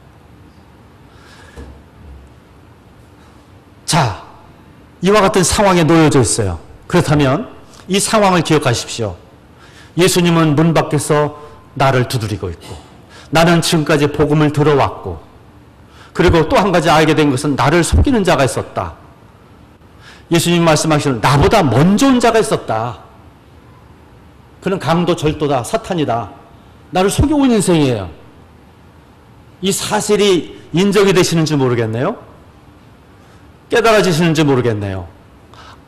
자, 이와 같은 상황에 놓여져 있어요. 그렇다면 이 상황을 기억하십시오. 예수님은 문 밖에서 나를 두드리고 있고 나는 지금까지 복음을 들어왔고 그리고 또 한 가지 알게 된 것은 나를 속이는 자가 있었다. 예수님 말씀하시는 나보다 먼저 온 자가 있었다. 그는 강도 절도다. 사탄이다. 나를 속여온 인생이에요. 이 사실이 인정이 되시는지 모르겠네요. 깨달아지시는지 모르겠네요.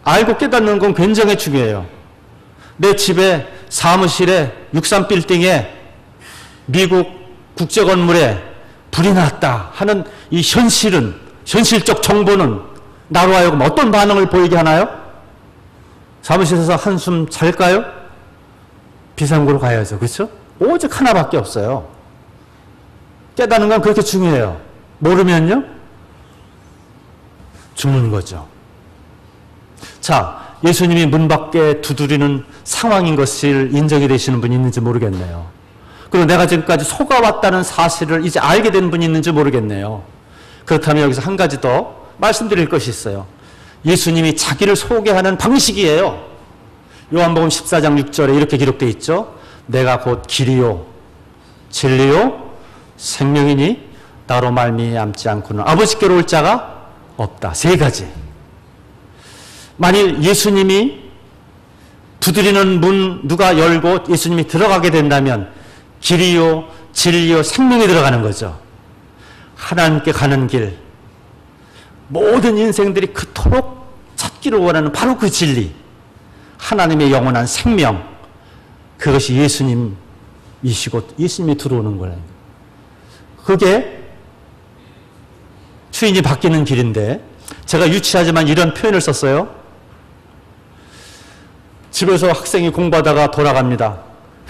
알고 깨닫는 건 굉장히 중요해요. 내 집에 사무실에 63빌딩에 미국 국제건물에 불이 났다 하는 이 현실은 현실적 정보는 나로 하여금 어떤 반응을 보이게 하나요? 사무실에서 한숨 잘까요? 비상구로 가야죠. 그렇죠? 오직 하나밖에 없어요. 깨닫는 건 그렇게 중요해요. 모르면요? 죽는 거죠. 자, 예수님이 문 밖에 두드리는 상황인 것을 인정이 되시는 분이 있는지 모르겠네요. 그리고 내가 지금까지 속아왔다는 사실을 이제 알게 된 분이 있는지 모르겠네요. 그렇다면 여기서 한 가지 더 말씀드릴 것이 있어요. 예수님이 자기를 소개하는 방식이에요. 요한복음 14장 6절에 이렇게 기록되어 있죠. 내가 곧 길이요 진리요 생명이니 나로 말미암지 않고는 아버지께로 올 자가 없다. 세 가지. 만일 예수님이 두드리는 문 누가 열고 예수님이 들어가게 된다면 길이요 진리요 생명이 들어가는 거죠. 하나님께 가는 길, 모든 인생들이 그토록 찾기를 원하는 바로 그 진리, 하나님의 영원한 생명, 그것이 예수님이시고 예수님이 들어오는 거예요. 그게 주인이 바뀌는 길인데 제가 유치하지만 이런 표현을 썼어요. 집에서 학생이 공부하다가 돌아갑니다.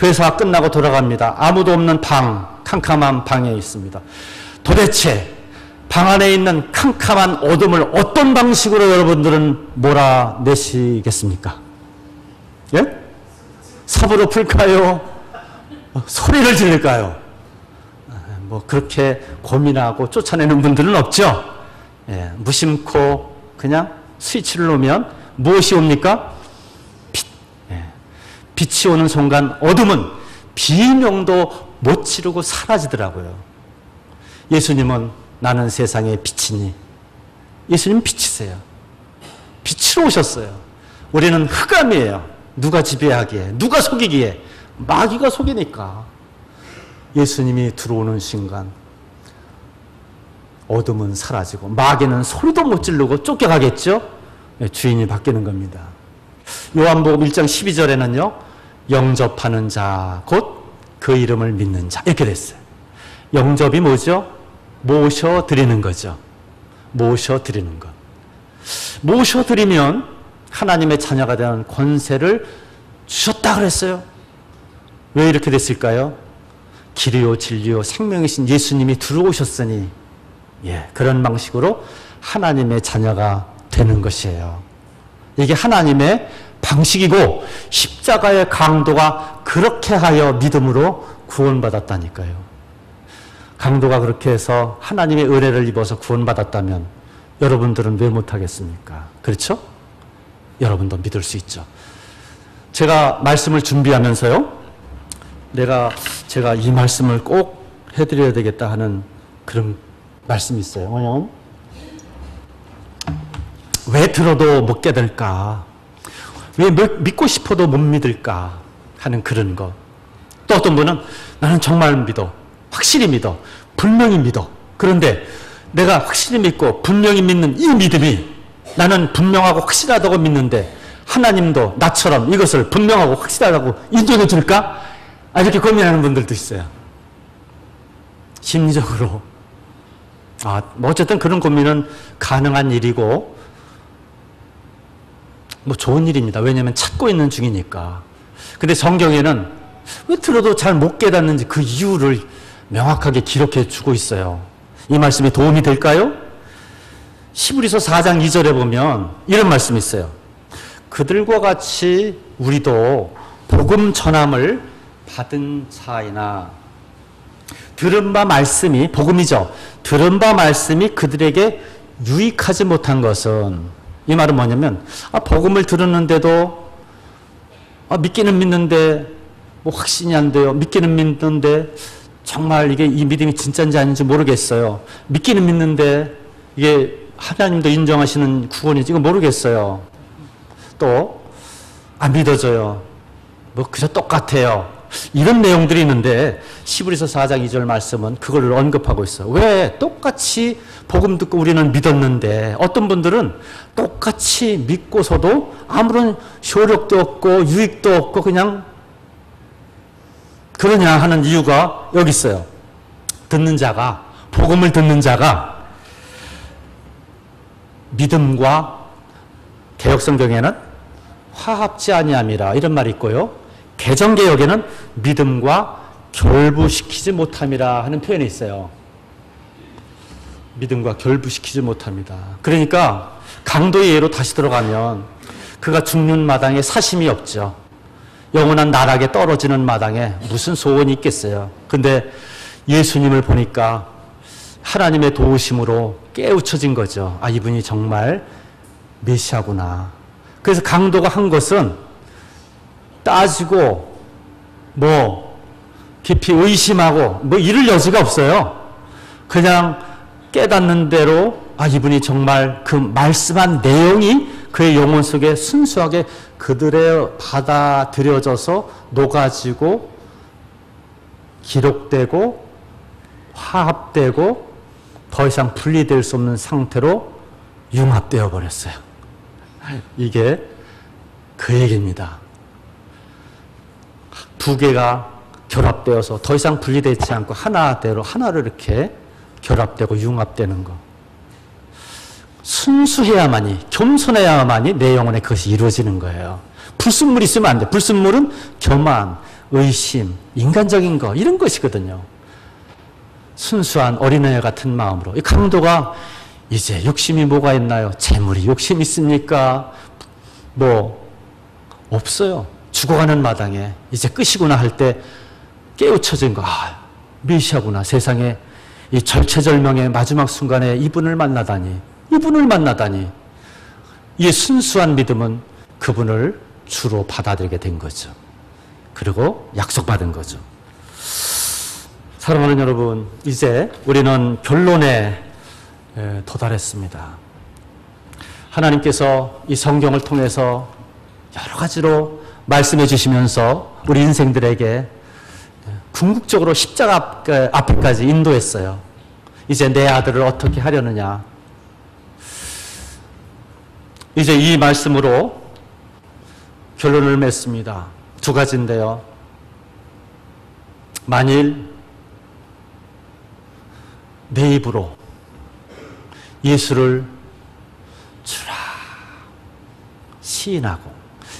회사 끝나고 돌아갑니다. 아무도 없는 방, 캄캄한 방에 있습니다. 도대체 방 안에 있는 캄캄한 어둠을 어떤 방식으로 여러분들은 몰아내시겠습니까? 예? 삽으로 풀까요? 소리를 지를까요? 뭐 그렇게 고민하고 쫓아내는 분들은 없죠. 예, 무심코 그냥 스위치를 놓으면 무엇이 옵니까? 빛. 예, 빛이 오는 순간 어둠은 비명도 못 지르고 사라지더라고요. 예수님은 나는 세상의 빛이니, 예수님 빛이세요. 빛으로 오셨어요. 우리는 흑암이에요. 누가 지배하기에, 누가 속이기에, 마귀가 속이니까. 예수님이 들어오는 순간 어둠은 사라지고 마귀는 소리도 못 지르고 쫓겨가겠죠. 주인이 바뀌는 겁니다. 요한복음 1장 12절에는요 영접하는 자, 곧 그 이름을 믿는 자. 이렇게 됐어요. 영접이 뭐죠? 모셔드리는 거죠. 모셔드리는 것. 모셔드리면 하나님의 자녀가 되는 권세를 주셨다 그랬어요. 왜 이렇게 됐을까요? 길이요 진리요 생명이신 예수님이 들어오셨으니 그런 방식으로 하나님의 자녀가 되는 것이에요. 이게 하나님의 방식이고 십자가의 강도가 그렇게 하여 믿음으로 구원받았다니까요. 강도가 그렇게 해서 하나님의 은혜를 입어서 구원받았다면 여러분들은 왜 못하겠습니까? 그렇죠? 여러분도 믿을 수 있죠. 제가 말씀을 준비하면서요, 제가 이 말씀을 꼭 해드려야 되겠다 하는 그런 말씀이 있어요. 뭐냐면, 왜 들어도 못 깨달을까? 왜 믿고 싶어도 못 믿을까? 하는 그런 거. 또 어떤 분은 나는 정말 믿어. 확실히 믿어. 분명히 믿어. 그런데 내가 확실히 믿고 분명히 믿는 이 믿음이 나는 분명하고 확실하다고 믿는데 하나님도 나처럼 이것을 분명하고 확실하다고 인정해 줄까? 이렇게 고민하는 분들도 있어요. 심리적으로. 뭐 어쨌든 그런 고민은 가능한 일이고 뭐 좋은 일입니다. 왜냐하면 찾고 있는 중이니까. 근데 성경에는 왜 들어도 잘 못 깨닫는지 그 이유를 명확하게 기록해 주고 있어요. 이 말씀이 도움이 될까요? 히브리서 4장 2절에 보면 이런 말씀이 있어요. 그들과 같이 우리도 복음 전함을 받은 자이나 들은 바 말씀이 복음이죠. 들은 바 말씀이 그들에게 유익하지 못한 것은, 이 말은 뭐냐면 복음을 들었는데도 믿기는 믿는데 뭐 확신이 안 돼요. 믿기는 믿는데 정말 이게 이 믿음이 진짜인지 아닌지 모르겠어요. 믿기는 믿는데 이게 하나님도 인정하시는 구원인지 이거 모르겠어요. 또 안 믿어져요. 뭐 그저 똑같아요. 이런 내용들이 있는데 히브리서 4장 2절 말씀은 그걸 언급하고 있어요. 왜 똑같이 복음 듣고 우리는 믿었는데 어떤 분들은 똑같이 믿고서도 아무런 효력도 없고 유익도 없고 그냥 그러냐 하는 이유가 여기 있어요. 복음을 듣는 자가 믿음과 개역성경에는 화합지 아니함이라 이런 말이 있고요. 개정개역에는 믿음과 결부시키지 못함이라 하는 표현이 있어요. 믿음과 결부시키지 못합니다. 그러니까 강도의 예로 다시 들어가면 그가 죽는 마당에 사심이 없죠. 영원한 나락에 떨어지는 마당에 무슨 소원이 있겠어요. 근데 예수님을 보니까 하나님의 도우심으로 깨우쳐진 거죠. 이분이 정말 메시아구나. 그래서 강도가 한 것은 따지고 뭐 깊이 의심하고 뭐 이럴 여지가 없어요. 그냥 깨닫는 대로 이분이 정말 그 말씀한 내용이 그의 영혼 속에 순수하게 그들의 받아들여져서 녹아지고 기록되고 화합되고 더 이상 분리될 수 없는 상태로 융합되어 버렸어요. 이게 그 얘기입니다. 두 개가 결합되어서 더 이상 분리되지 않고 하나로 이렇게 결합되고 융합되는 거. 순수해야만이, 겸손해야만이 내 영혼에 그것이 이루어지는 거예요. 불순물이 있으면 안 돼. 불순물은 교만, 의심, 인간적인 거 이런 것이거든요. 순수한 어린애 같은 마음으로. 이 강도가 이제 욕심이 뭐가 있나요? 재물이 욕심 있습니까? 뭐 없어요. 죽어가는 마당에 이제 끝이구나 할 때 깨우쳐진 거. 메시아구나. 세상에 이 절체절명의 마지막 순간에 이분을 만나다니. 이 순수한 믿음은 그분을 주로 받아들이게 된 거죠. 그리고 약속받은 거죠. 사랑하는 여러분, 이제 우리는 결론에 도달했습니다. 하나님께서 이 성경을 통해서 여러 가지로 말씀해 주시면서 우리 인생들에게 궁극적으로 십자가 앞에까지 인도했어요. 이제 내 아들을 어떻게 하려느냐. 이제 이 말씀으로 결론을 맺습니다. 두 가지인데요. 만일 내 입으로 예수를 주라 시인하고,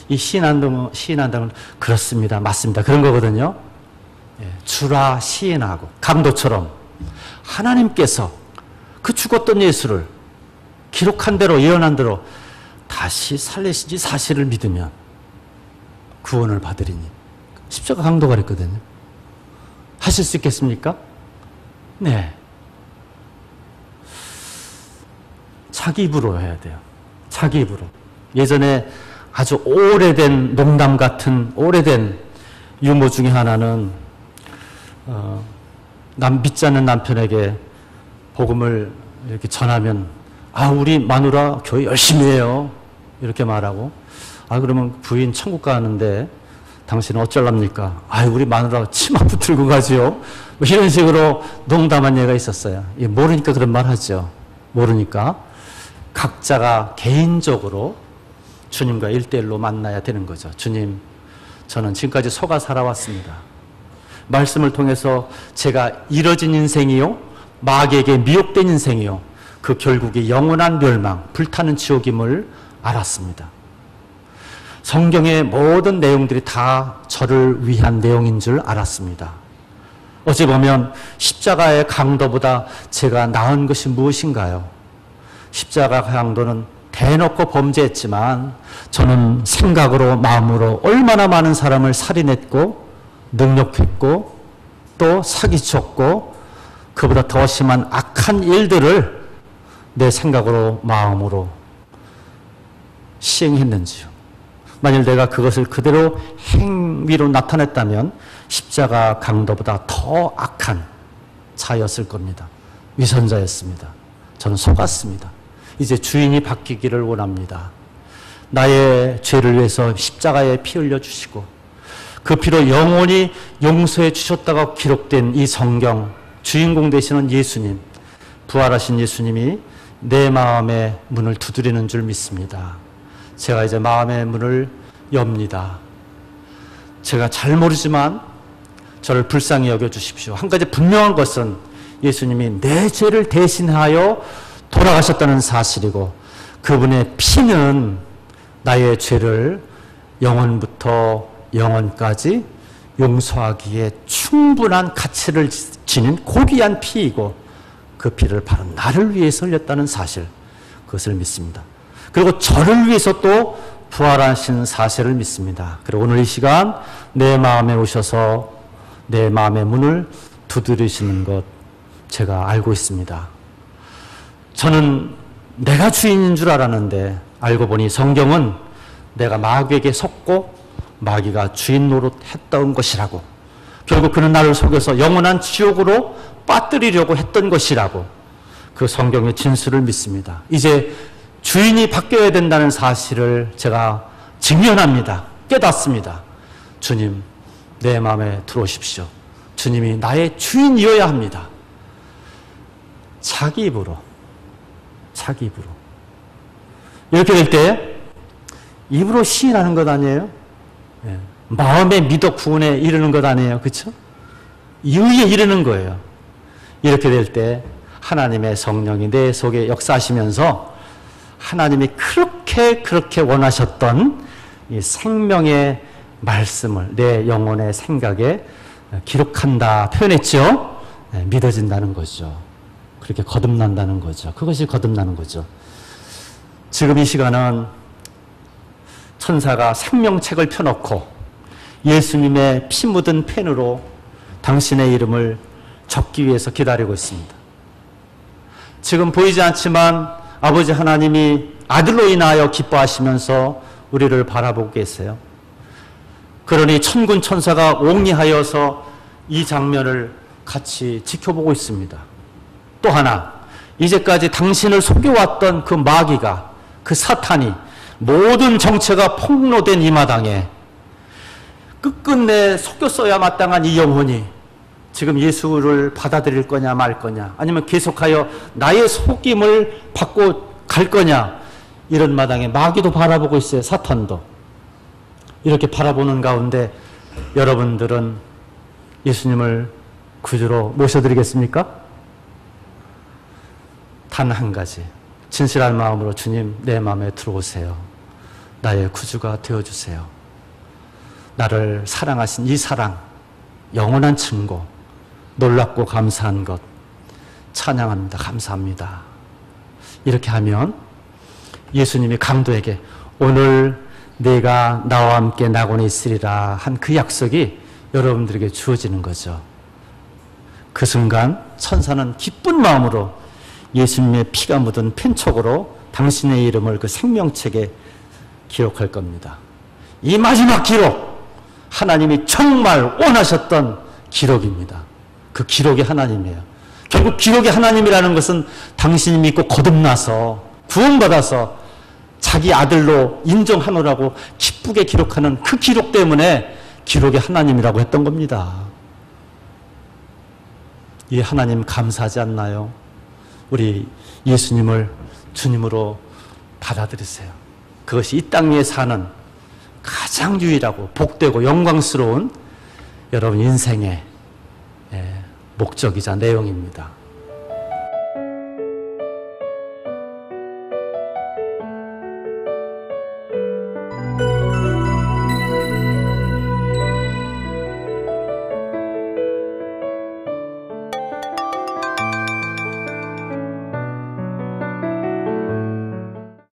이 시인한다는 건 그렇습니다, 맞습니다, 그런 거거든요. 주라 시인하고, 강도처럼 하나님께서 그 죽었던 예수를 기록한 대로, 예언한 대로 다시 살리신지 사실을 믿으면 구원을 받으리니. 십자가 강도가 그랬거든요. 하실 수 있겠습니까? 네. 자기 입으로 해야 돼요. 자기 입으로. 예전에 아주 오래된 농담 같은 오래된 유머 중에 하나는 믿지 않는 남편에게 복음을 이렇게 전하면, 우리 마누라 교회 열심히 해요, 이렇게 말하고, 그러면 부인 천국 가는데 당신은 어쩔랍니까? 우리 마누라 치마 붙들고 가지요, 뭐 이런 식으로 농담한 예가 있었어요. 모르니까 그런 말 하죠. 모르니까. 각자가 개인적으로 주님과 1대1로 만나야 되는 거죠. 주님, 저는 지금까지 속아 살아왔습니다. 말씀을 통해서 제가 이뤄진 인생이요, 마귀에게 미혹된 인생이요, 그 결국이 영원한 멸망, 불타는 지옥임을 알았습니다. 성경의 모든 내용들이 다 저를 위한 내용인 줄 알았습니다. 어찌 보면 십자가의 강도보다 제가 나은 것이 무엇인가요? 십자가 강도는 대놓고 범죄했지만 저는 생각으로, 마음으로 얼마나 많은 사람을 살인했고 능욕했고 또 사기쳤고 그보다 더 심한 악한 일들을 내 생각으로, 마음으로 시행했는지요. 만일 내가 그것을 그대로 행위로 나타냈다면 십자가 강도보다 더 악한 자였을 겁니다. 위선자였습니다. 저는 속았습니다. 이제 주인이 바뀌기를 원합니다. 나의 죄를 위해서 십자가에 피 흘려 주시고 그 피로 영원히 용서해 주셨다고 기록된 이 성경, 주인공 되시는 예수님, 부활하신 예수님이 내 마음의 문을 두드리는 줄 믿습니다. 제가 이제 마음의 문을 엽니다. 제가 잘 모르지만 저를 불쌍히 여겨주십시오. 한 가지 분명한 것은 예수님이 내 죄를 대신하여 돌아가셨다는 사실이고, 그분의 피는 나의 죄를 영원부터 영원까지 용서하기에 충분한 가치를 지닌 고귀한 피이고, 그 피를 바로 나를 위해서 흘렸다는 사실, 그것을 믿습니다. 그리고 저를 위해서 또 부활하신 사실을 믿습니다. 그리고 오늘 이 시간 내 마음에 오셔서 내 마음의 문을 두드리시는 것 제가 알고 있습니다. 저는 내가 주인인 줄 알았는데 알고 보니 성경은 내가 마귀에게 속고 마귀가 주인 노릇했던 것이라고, 결국 그는 나를 속여서 영원한 지옥으로 빠뜨리려고 했던 것이라고, 그 성경의 진술을 믿습니다. 이제 주인이 바뀌어야 된다는 사실을 제가 직면합니다. 깨닫습니다. 주님, 내 마음에 들어오십시오. 주님이 나의 주인이어야 합니다. 자기 입으로. 이렇게 될 때 입으로 시인하는 것 아니에요? 마음에 믿어 구원에 이르는 것 아니에요? 그렇죠? 의에 이르는 거예요. 이렇게 될 때 하나님의 성령이 내 속에 역사하시면서 하나님이 그렇게 원하셨던 이 생명의 말씀을 내 영혼의 생각에 기록한다 표현했죠. 믿어진다는 거죠. 그렇게 거듭난다는 거죠. 그것이 거듭나는 거죠. 지금 이 시간은 천사가 생명책을 펴놓고 예수님의 피 묻은 펜으로 당신의 이름을 적기 위해서 기다리고 있습니다. 지금 보이지 않지만 아버지 하나님이 아들로 인하여 기뻐하시면서 우리를 바라보고 계세요. 그러니 천군 천사가 옹이하여서 이 장면을 같이 지켜보고 있습니다. 또 하나, 이제까지 당신을 속여왔던 그 마귀가, 그 사탄이 모든 정체가 폭로된 이 마당에 끝끝내 속였어야 마땅한 이 영혼이 지금 예수를 받아들일 거냐 말 거냐, 아니면 계속하여 나의 속임을 받고 갈 거냐, 이런 마당에 마귀도 바라보고 있어요. 사탄도. 이렇게 바라보는 가운데 여러분들은 예수님을 구주로 모셔드리겠습니까? 단 한 가지, 진실한 마음으로 주님 내 마음에 들어오세요. 나의 구주가 되어주세요. 나를 사랑하신 이 사랑, 영원한 증거, 놀랍고 감사한 것 찬양합니다. 감사합니다. 이렇게 하면 예수님이 강도에게 오늘 내가 나와 함께 낙원에 있으리라 한 그 약속이 여러분들에게 주어지는 거죠. 그 순간 천사는 기쁜 마음으로 예수님의 피가 묻은 펜촉으로 당신의 이름을 그 생명책에 기록할 겁니다. 이 마지막 기록, 하나님이 정말 원하셨던 기록입니다. 그 기록이 하나님이에요. 결국 기록이 하나님이라는 것은 당신이 믿고 거듭나서 구원받아서 자기 아들로 인정하노라고 기쁘게 기록하는 그 기록 때문에 기록이 하나님이라고 했던 겁니다. 이 하나님 감사하지 않나요? 우리 예수님을 주님으로 받아들이세요. 그것이 이 땅 위에 사는 가장 유일하고 복되고 영광스러운 여러분 인생의 목적이자 내용입니다.